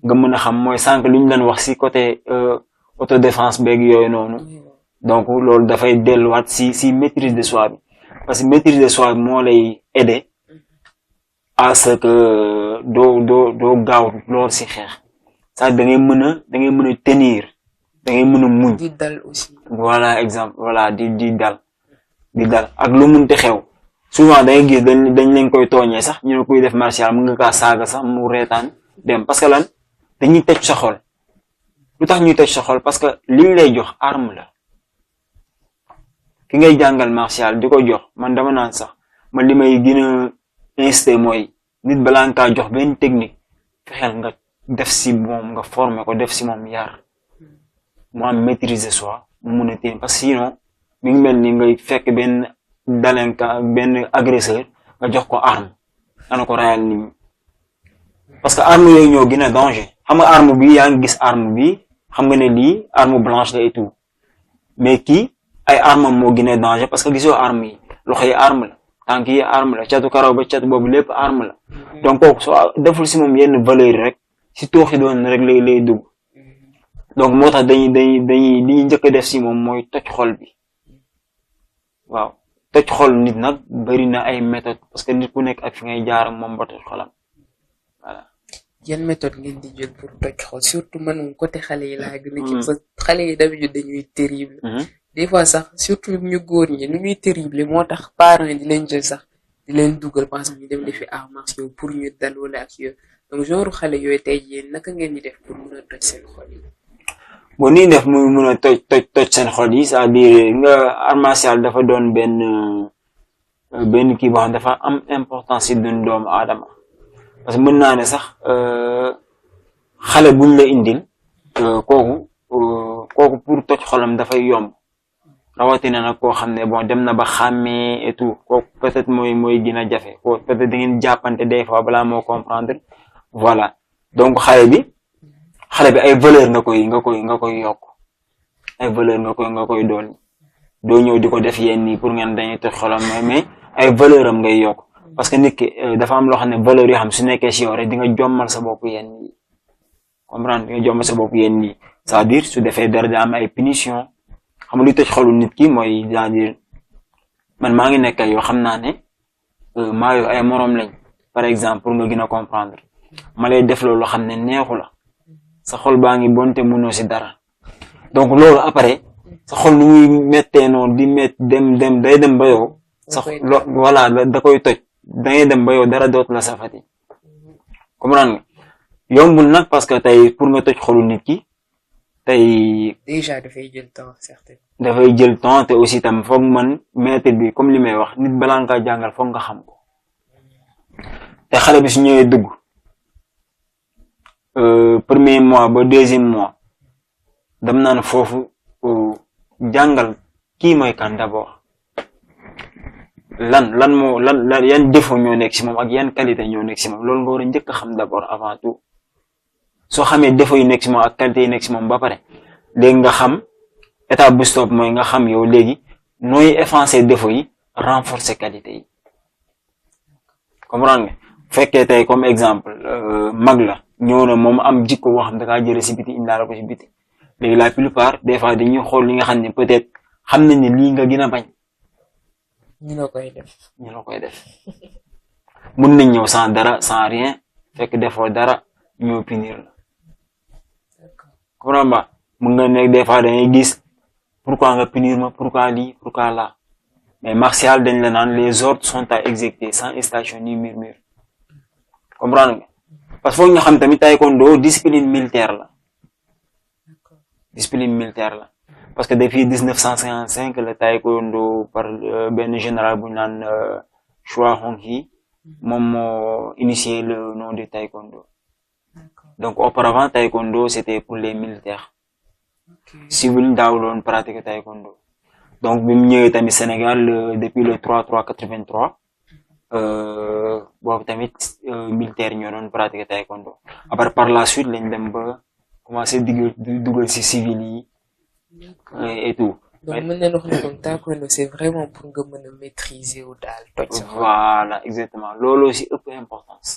nga mën a xam mooy sànq lu ñu leen wax si côté autodéfense beeg yooyu noonu donc loolu dafay delluwaat si maîtrise de soi bi parce que maîtrise de soi moo lay aider à ce que doo gaaw lool si xeex ça da ngay mën a tenir da ngay mën a muñ di dal aussi voilà exemple voilà di dal ak lu munti xew souvent da ngay gis dañ leen koy tooñee sax ñu ne kuy def martial mën nga kaa saaga sax mu reetaan dem parce que lan dañuy tëj sa xol lu tax ñuy tëj sa xol parce que liñ lay jox arme la ki ngay jàngal martial di ko jox man dama naan sax man li may gën a insisté mooy nit balaa nga kaa jox benn technique fexeel nga def si moom nga former ko def si moom yar mu am maîtriser soi mu mun a téye parce que sinon mi ngi mel ni ngay fekk benn agresseur nga jox ko arme nga ne ko rayal nit ñi parce que arme yooyu ñoo gën a danger xam nga arme bi yaa ngi gis arme bi xam nga ne lii arme blanche la et tout mais kii ay arme moo gën a danger parce que gisoo arme yi loxo yi arme la tànk yi arme la catu karaw ba catu boobu lépp arme la donc kooku soo deful si moom yenn valeur yi rek si tooxi doon rek lay dugg donc moo tax dañuy li ñuy njëkk a def si moom mooy toj xol bi waaw toj xol nit nag bari na ay méthode parce que nit ku nekk ak fi ngay jaar moom ba toj xolam voilà. yan méthode ngeen di jël pour toj xol surtout man côté xale yi laa gën a kii xale yi d'habitude dañuy terrible des fois sax surtout ñu góor ñi nu ñuy terrible moo tax parents yi di leen jël sax di leen dugal par exemple ñu dem defi arts martiaux pour ñu dal wala ak yooyu donc genre xale yooyu tey yéen naka ngeen di def pour mën a toj seen xol yi. bon nii def muy mën a toj seen xol yi c'est-à-dire nga art martial dafa doon benn kii boo xam dafa am importance ci dund doomu aadama parce que mën naa ne sax xale buñ la indil kooku pour toj xolam dafay yomb rawatina nag koo xam ne bon dem na ba xàmmee et tout kooku peut-être mooy gën a jafe kooku peut-être da ngeen jàppante des fois balaa moo comprendre voilà donc xale bi ay valeur nga koy yokk ay valeur nga koy doon doo ñëw di ko def yenn yi pour ngeen dañuy toj xolam mais ay valeur am ngay yokk parce que nit ki dafa am loo xam ne valeur yoo xam su nekkee si yow rek di nga jommal sa bopp yenn yi comprendre di nga jommal sa bopp yenn yi c'est-à-dire su defee dara da am ay punition xam nga luy toj xolu nit ki mooy c'est-à-dire man maa ngi nekk yoo xam naa ne maa yoo ay moroom lañ par exemple pour nga gën a comprendre ma lay def loolu xam ne neexu la sa xol baa ngi bonte mënoo si dara donc loolu après sa xol nu muy méttee noonu di dem day dem ba yow sa voilà da koy toj da ngay dem ba yow dara dootu la safati comprendre nga yombul nag parce que tey pour nga toj xolu nit ki tey déjà dafay jël temps certain. dafay jël temps te aussi tam foog man maître bi comme li may wax nit balaa nga jàngal foog nga xam ko te xale bi su ñëwee dugg premier mois ba deuxième mois dam naan foofu jàngal kii mooy kan d'abord lan moo lan yan défaut ñoo nekk ci moom ak yan qualité ñoo nekk ci moom loolu nga war a njëkk a xam d'abord avant tout soo xamee défaut yi nekk ci moom ak qualité yi nekk ci moom ba pare léegi nga xam étape bu stop mooy nga xam yow léegi nooy effacer défaut yi renforcer qualité yi comprendre nga fekkee tey comme exemple mag la ñëw na moom am jikko boo xam da kaa jëlee ci biti indaale ko ci biti léegi la plupart des fois dañuy xool li nga xam ne peut-être xam nañ ne lii nga gën a bañ ñu la koy def mun nañ ñëw sans dara sans rien fekk defoo dara ñëw punir la comprendre ba mun nga nekk des fois dañuy gis pourquoi nga punir ma pourquoi lii pourquoi là mais martial dañ la naan les ordres sont à exécuter sans hésitation ni murmure comprendre nga parce que foog ñu xam tamit taekwondo discipline militaire la parce que depuis 1955 le taekwondo par benn général bu ñu naan Choi Hong-hee moom moo initié le nom du taekwondo donc auparavant taekwondo c'était pour les militaires civil daawuloon pratiquer taekwondo donc bi mu ñëwee tamit Sénégal depuis le 3/3/83 boobu tamit militaire ñoo doon pratiquer taekwondo après par la suite lañ dem ba commencé dugal ci civil yi et tout. donc mën nañu wax ne comme taekwondo c'est vraiment pour nga mën a maîtriser wu daal. voilà exactement loolu aussi ëpp importance.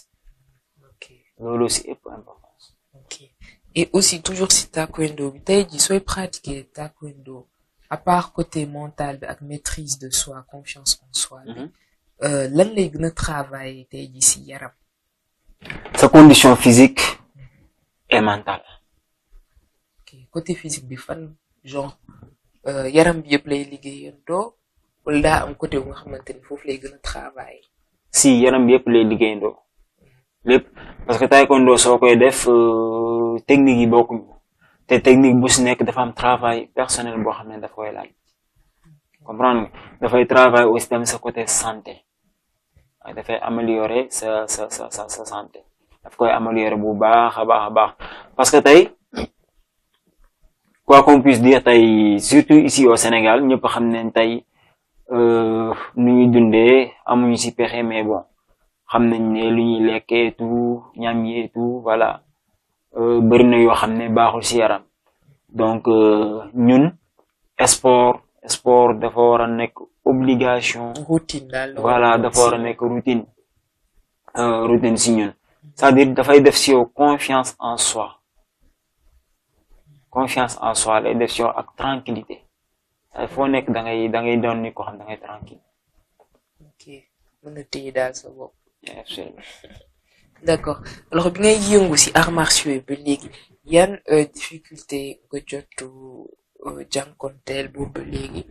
ok et aussi toujours si taekwondo bi tey jii sooy pratiquer taekwondo à part côté mental bi ak maîtrise de soi confiance en soi bi lan lay gën a travailler tey jii si yaram. sa condition physique et mentale. ok côté physique bi fan genre yaram bi yëpp lay liggéeyandoo wala daa am côté bu nga xamante ni foofu lay gën a travailler. si yaram bi yëpp lay liggéeyandoo lépp parce que taekwondo soo koy def technique yi bokkuñu te technique bu si nekk dafa am travail personnel boo xam ne daf koy laaj comprendre nga dafay travail aussi tamit sa côté santé dafay améliorer sa santé daf koy améliorer bu baax a baax parce que tey quoi qu'on puisse dire tey surtout ici au Sénégal ñëpp xam nañ tey nu ñuy dundee amuñu ci pexe mais bon xam nañ ne lu ñuy lekk et tout ñam yi et tout voilà bëri na yoo xam ne baaxul ci yaram donc ñun sport dafa war a nekk obligation. routine daal voilà dafa war a nekk routine ci ñun c'est-à-dire dafay def ci yow confiance en soi lay def ci yow ak tranquillité foo nekk da ngay doon ni ko xam da ngay tranquille. ok mën na téye daal sa bopp. absolument. d'accord alors bi ngay yëngu ci arts martiaux yi ba léegi yan difficulté nga jotu jànkonteel boobu ba léegi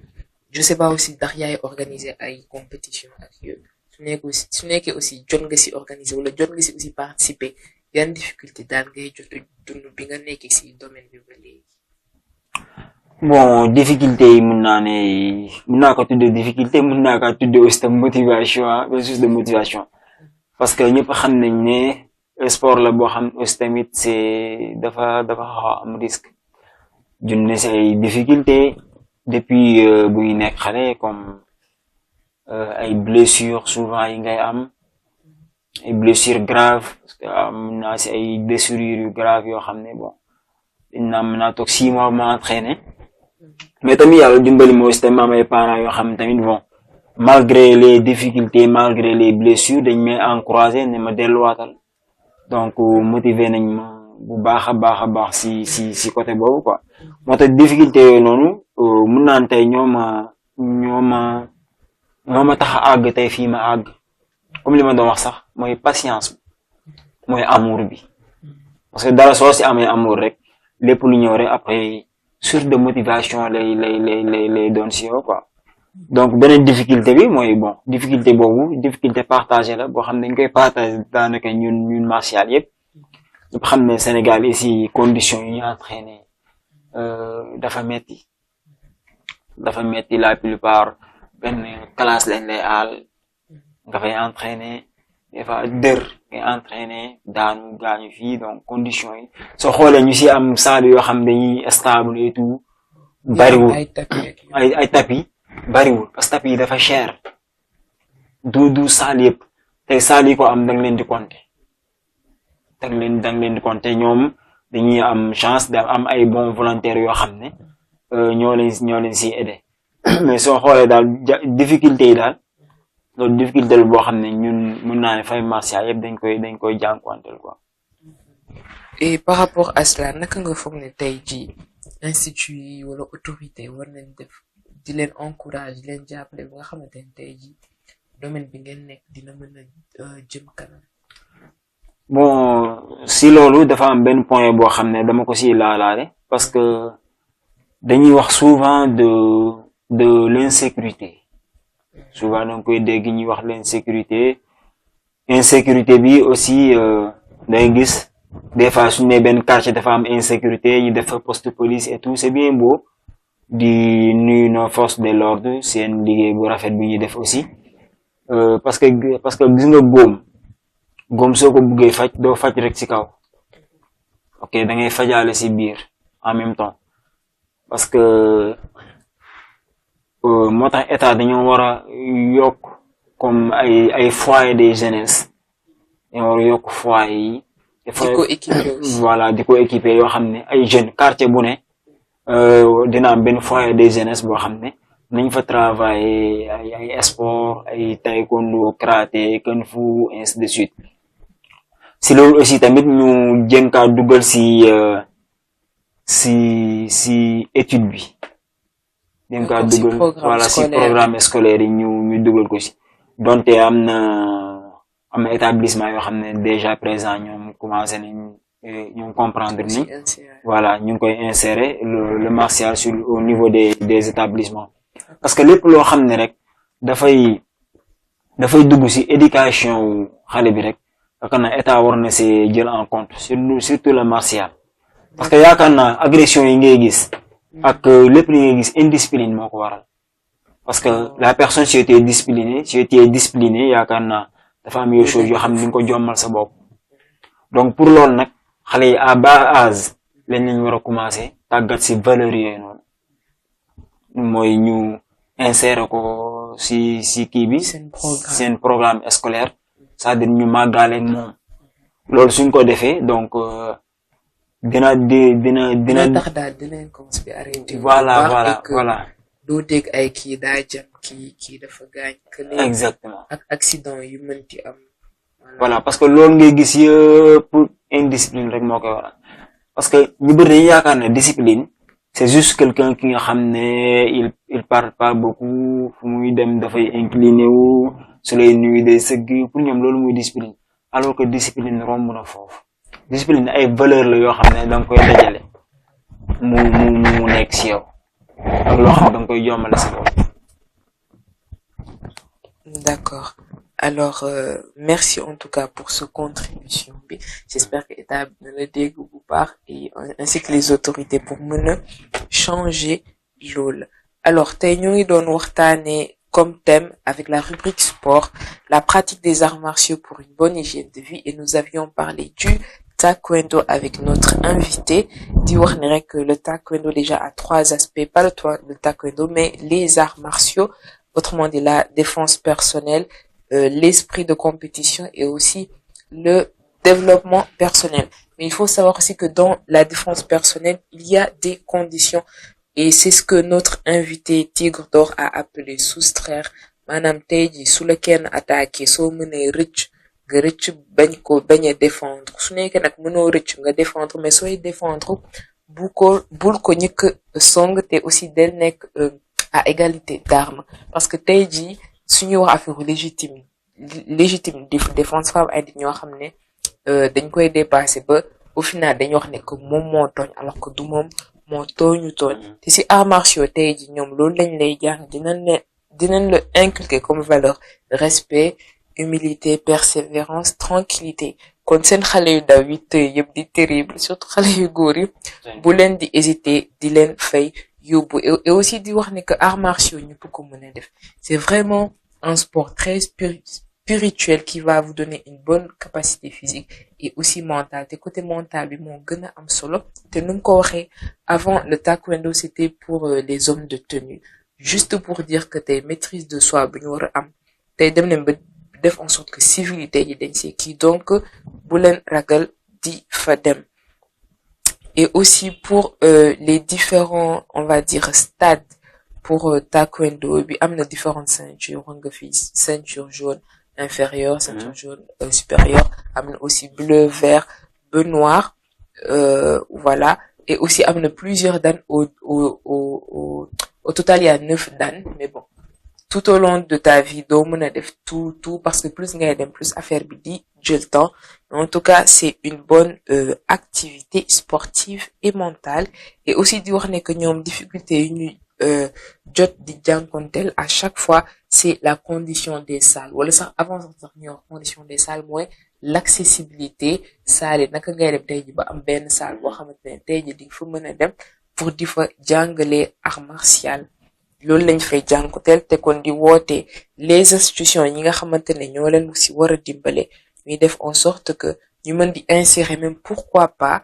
je sais pas aussi ndax yaay organiser ay compétition ak yooyu su nekkee aussi jot nga ci organiser wala jot nga ci aussi participer yan difficulté daal ngay jotu dund bi nga nekkee ci domaine bi ba léegi. bon difficulté yi mën naa ko tuddee difficulté mën naa ko tuddee aussi tam motivation source de motivation parce que ñëpp xam nañ ne sport la boo xam aussi tamit c'est dafa xaw am risque junne ci ay difficulté depuis bu ñu nekk xale comme ay blessures souvent yi ngay am ay blessures graves parce que am naa ci ay blessures yu graves yoo xam ne bon mën naa toog 6 mois ma entraîné mais tamit yàlla dimbali ma aussi tamit am ay parents yoo xam tamit bon malgré les difficultés malgré les blessures dañ may encourager ne ma delluwaatal donc motiver nañ ma bu baax a baax ci côté boobu quoi moo tax difficulté yooyu noonu mun naan tey ñoo ma tax a àgg tey fii ma àgg comme li ma doon wax sax mooy patience mooy amour bi parce que dara soo ci amee amour rek lépp lu ñëw rek après source de motivation lay doon ci yow quoi donc beneen difficulté bi mooy bon difficulté boobu difficulté partagée la boo xam ne dañ koy partager daanaka ñun martial yëpp ñëpp xam ne Sénégal ici conditions yi ñu entraîné dafa metti la plupart benn classe lañ lay aal nga fay entraîné des fois dër ngay entraîné daanu gaañu fii donc conditions yi soo xoolee ñu ci am salle yoo xam dañuy stable et tout bariwul ay tapis bariwul parce que tapis yi dafa cher du salle yëpp tey salle yi ko am danga leen di compter ñoom dañuy am chance da am ay bons volontaires yoo xam ne ñoo leen ci aider mais soo xoolee daal difficulté yi daal loolu difficulté la boo xam ne ñun mën naa ne famille martiale yëpp dañ koy jànkuwanteel quoi. Et par rapport à cela naka nga foog ne tey jii institut yi wala autorité war nañ def di leen encourage di leen jàppale ba nga xamante ne tey jii domaine bi ngeen nekk dina mën a jëm kanam. Bon si loolu dafa am benn point boo xam ne dama ko si laalaale parce que dañuy wax souvent de l'insécurité souvent da nga koy dégg ñuy wax l'insécurité insécurité bi aussi day gis des fois suñu ne benn quartier dafa am insécurité ñu def fa poste police et tout c'est bien beau di nuyu nos forces de l'ordre seen liggéey bu rafet bi ñuy def aussi parce que gis nga góom soo ko buggee faj doo faj rek ci kaw ok da ngay fajaale ci biir en même temps parce que moo tax état dañoo war a yokk comme ay foyer des jeunesse dañoo war a yokk foyer yi voilà di ko équiper yoo xam ne ay jeunes quartier bu ne dina am benn foyer des jeunesse boo xam ne nañ fa travailler ay sport ay taekwondo karaté kung fu ainsi de suite si loolu aussi tamit ñu jënkaa dugal si étude bi jënkaa dugal voilà si programme scolaire yi ñu dugal ko si donte am na établissement yoo xam ne déjà présent ñoom commencé nañ ñoom comprendre ni voilà ñu ngi koy insérer le martial au niveau des établissements parce que lépp loo xam ne rek dafay dugg ci éducation xale bi rek yaakaar naa état war na see jël en compte surtout le martial parce que yaakaar naa agression yi ngay gis ak lépp li ngay gis indiscipline moo ko waral parce que la personne si tu es discipliné yaakaar naa dafa am yoo chose yoo xam ne ni nga ko jommal sa bopp donc pour loolu nag xale yi à bas âge lañ war a commencer tàggat ci valeurs yooyu noonu mooy ñu insérer ko ci kii bi seen programme scolaire c'est-à-dire ñu màggaale moom loolu suñ ko defee donc dina tax daal dinañ commencer bi arrêté voilà doo dégg ay kii daa jam kii dafa gaañ exactement ak accident yu mënti am voilà parce que loolu ngay gis yëpp indiscipline rek moo koy waral parce que ñu bëri dañuy yaakaar ne discipline c'est juste quelqu'un ki nga xam ne il parle pas beaucoup fu muy dem dafay incliné wu su lay nuyu day sëgg pour ñoom loolu muy discipline alors que discipline romb na foofu discipline ay valeur la yoo xam ne da nga koy dajale mu nekk ci yow ak loo xam ne da nga koy jommale ci bopp. D'accord. Alors, merci en tout cas pour ce contribution. J'espère que l'État ne le dégoûte pas et ainsi que les autorités pour mener changer l'OL. Alors, nous allons comme thème avec la rubrique sport, la pratique des arts martiaux pour une bonne hygiène de vie et nous avions parlé du taekwondo avec notre invité. Dit que le taekwondo déjà a 3 aspects, pas le taekwondo, mais les arts martiaux, autrement dit la défense personnelle, l'esprit de compétition et aussi le développement personnel. Mais il faut savoir aussi que dans la défense personnelle, il y a des conditions et c'est ce que notre invité Tigre d'Or a appelé soustraire. Madame Teji, sous lequel attaquer, so mené rich, nga rich bañ a défendre. Su nekkee nag mënoo rich nga défendre, mais sooy défendre, bul ko ñëkk song te aussi del nekk à égalité d'armes. Parce que Teji, suñu wax affaire légitime défense femme ay nit ñoo xam ne dañ koy dépasser ba au final dañuy wax ne que moom moo tooñ alors que du moom moo tooñu tooñ te si arts martiaux tey ji ñoom loolu lañ lay jàng dinañ la inculquer comme valeur respect humilité persévérance tranquillité kon seen xale yu ndaw yi tey yëpp di terrible surtout xale yu góor yi bu leen di hésiter di leen fay yóbbu et aussi di wax ne que arts martiaux ñu ko mën a def c'est vraiment un sport très spirituel qui va vous donner une bonne capacité physique et aussi mentale te côté mental bi moo gën a am solo te nu mu ko waxee avant le taekwondo c'était pour les hommes de tenue juste pour dire que tey maîtrise de soi bu ñu war a am tey dem nañ ba def en sorte que civilité yi dañ see kii donc bu leen ragal di fa dem et aussi pour les différents on va dire stades pour taekwondo bi am na différentes ceintures wax nga fi ceinture jaune inférieure ceinture jaune supérieure am na aussi bleu vert bleu noir voilà et aussi am na plusieurs dan au total il y a 9 dan mais bon tout au long de ta vie doo mën a def tout parce que plus ngay dem plus affaire bi di jël temps mais en tout cas c'est une bonne activité sportive et mentale et aussi di wax ne que ñoom difficulté yi ñuy jot di jànkonteel à chaque fois c'est la condition des salles wala sax avant sax ñu wax condition des salles mooy l'accessibilité salle yi naka ngay dem tey ji ba am benn salle boo xamante ne tey ji di fa mën a dem pour di fa jàngale art martial loolu lañ fay jànkonteel te kon di woote les institutions yi nga xamante ne ñoo leen si war a dimbale ñuy def en sorte que ñu mën di insérer même pourquoi pas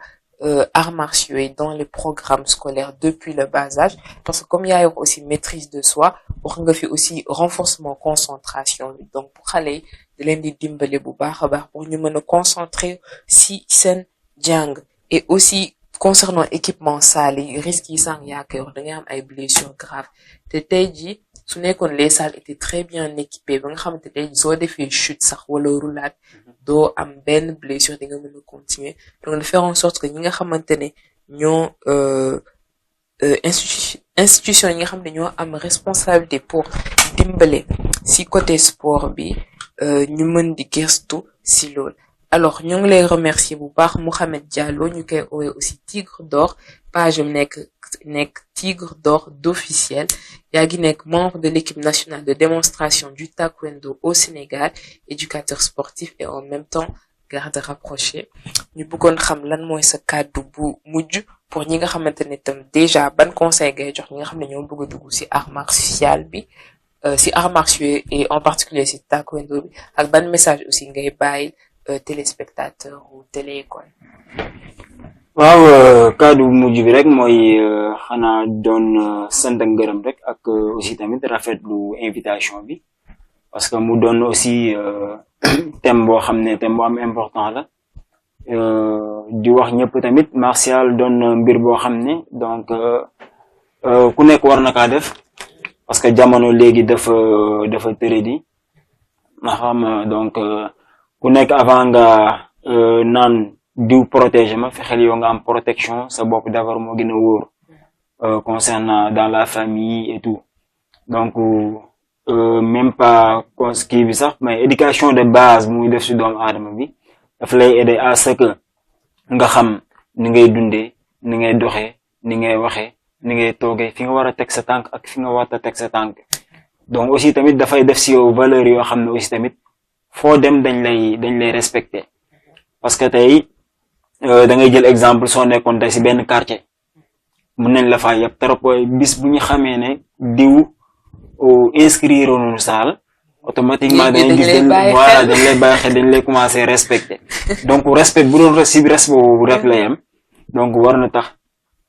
arts martiaux yi dans les programmes scolaires depuis le bas âge parce que comme yaa wax aussi maîtrise de soi wax nga fi aussi renforcement concentration bi donc pour xale yi di leen di dimbale bu baax a baax pour ñu mën a concentrer si seen jàng et aussi concernant équipement salle yi risques yi sànq yaa koy wax da ngay am ay blessures graves te tey jii su nekkoon les salles étaient très bien équipées ba nga xamante tey jii soo defee chute sax wala roulade doo am benn blessure di nga mën a continuer donc de faire en sorte que ñi nga xamante ne ñoo institution yi nga xam ne ñoo am responsabilité pour dimbale si côté sport bi ñu mën di gëstu si loolu alors ñoo ngi lay remercier bu baax Mouhamed Diallo ñu koy oowee aussi Tigre d'Or page am nekk Tigre d'Or d'officiel yaa ngi nekk membre de l'équipe nationale de démonstration du taekwondo au Sénégal éducateur sportif et en même temps garde rapproché ñu bëggoon xam lan mooy sa kàddu bu mujj pour ñi nga xamante ne tam déjà ban conseil ngay jox ñi nga xam ne ñoo bëgg a dugg ci art martial bi ci art martiaux et en particulier ci taekwondo bi ak ban message aussi ngay bàyyi téléspectateur ou téléécole. waaw kaddu mujj bi rek mooy xanaa doon sant ak ngërëm rek ak aussi tamit rafetlu invitation bi parce que mu doon aussi thème boo xam ne thème bu am important la di wax ñëpp tamit martial doon mbir boo xam ne donc ku nekk war na kaa def parce que jamono léegi dafa tëradi nga xam donc ku nekk avant nga naan diw protéger ma fexeel yow nga am protection sa bopp d'abord moo gën a wóor concernant dans la famille et tout donc même pas kii bi sax mais éducation de base muy def ci doomu aadama bi dafa lay aider à ce que nga xam ni ngay dundee ni ngay doxee ni ngay waxee ni ngay toogee fi nga war a teg sa tànk ak fi nga war a teg sa tànk donc aussi tamit dafay def ci yow valeur yoo xam ne aussi tamit foo dem dañ lay respecter parce que tey da ngay jël exemple soo nekkoon tey ci benn quartier mun nañ la faa yëpp trop bis bu ñu xamee ne diw inscrire noonu saal automatiquement dañ gis voilà dañ lay bàyyi xel dañ lay commencer respecter donc respect bu doon ci respect boobu rek la yem donc war na tax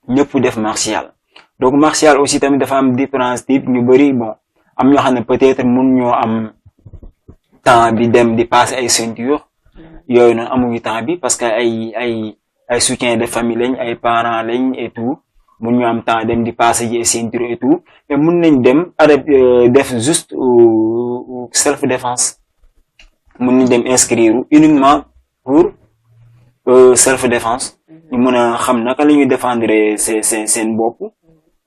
ñëpp def martial donc martial aussi tamit dafa am différence type ñu bari bon am ñoo xam ne peut-être mun ñoo am temps bi dem di passer ay ceinture yooyu noonu amuñu temps bi parce que ay soutien de famille lañ ay parents lañ et tout mun ñu am temps dem di passer ji ceinture et tout mais mun nañ dem def juste self défense mun nañ dem inscrire uniquement pour self défense ñu mën a xam naka la ñuy défendre seen bopp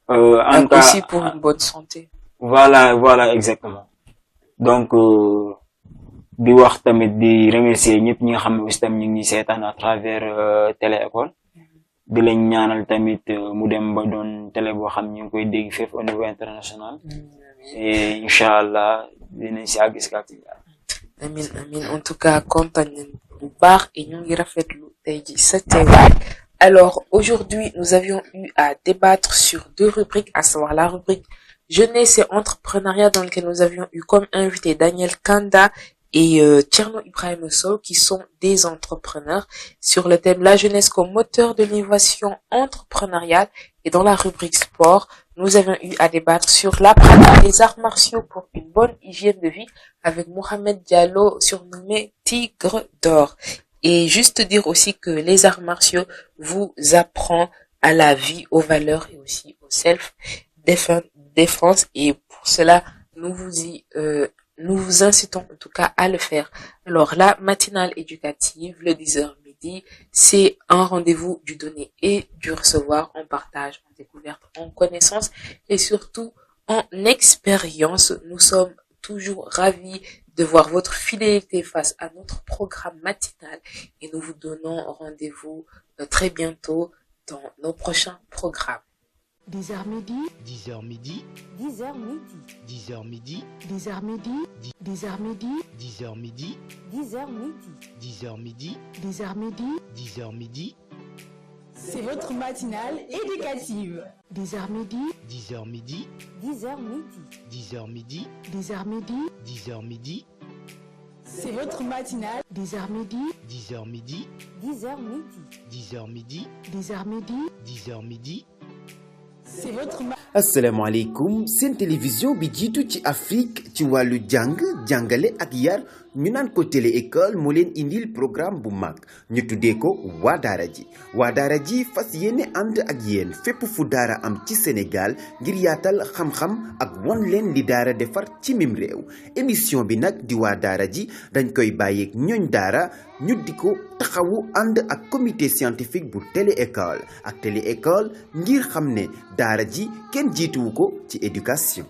en cas aussi pour une bonne santé voilà exactement donc di wax tamit di remercier ñëpp ñi nga xam ne aussi tamit ñu ngi seetaan à travers télé école di leen ñaanal tamit mu dem ba doon télé boo xam ñu ngi koy dégg fépp au niveau international et incha allah dinañ si àgg si kàttan. Amin en tout cas kontaan nañ bu baax et ñu ngi rafetlu tey ji sa teewaay. Alors aujourd'hui nous avions eu à débattre sur deux rubriques, à savoir la rubrique jeunesse et entrepreneuriat dans laquelle nous avions eu comme invité Daniel Kanda et Tcherno Ibrahim Sow qui sont des entrepreneurs sur le thème la jeunesse comme moteur de l'innovation entrepreneuriale. Et dans la rubrique sport, nous avons eu à débattre sur la pratique des arts martiaux pour une bonne hygiène de vie avec Mohamed Diallo surnommé Tigre d'Or. Et juste dire aussi que les arts martiaux vous apprend à la vie, aux valeurs et aussi au self-défense. Et pour cela, nous vous incitons en tout cas à le faire. Alors, la matinale éducative, le 10h midi, c'est un rendez-vous du donner et du recevoir, en partage, en découverte, en connaissance et surtout en expérience. Nous sommes toujours ravis de voir votre fidélité face à notre programme matinal et nous vous donnons rendez-vous très bientôt dans nos prochains programmes. 10h midi, 10h midi, 10h midi, 10h midi, 10h midi, 10h midi, 10h midi, 10h midi, 10h midi, 10h midi, 10h midi, c'est votre matinale éducative. 10h midi, 10h midi, 10h midi, 10h midi, 10h midi, 10h midi, c'est votre matinale. 10h midi, 10h midi, 10h midi, 10h midi, 10h midi, 10h midi. c'est votre asalaamaaleykum seen télévision bi jiitu ci Afrique ci wàllu jàng jàngale ak yar ñu naan ko télé école moo leen indil programme bu mag ñu tuddee ko waa daara ji fas yéene ànd ak yéen fépp fu daara am ci Sénégal ngir yaatal xam-xam ak won leen li daara defar ci mim réew émission bi nag di waa daara ji dañ koy bàyyeeg ñooñ daara ñu di ko taxawu ànd ak comité scientifique bu télé école ngir xam ne daara ji kenn jiituwu ko ci éducation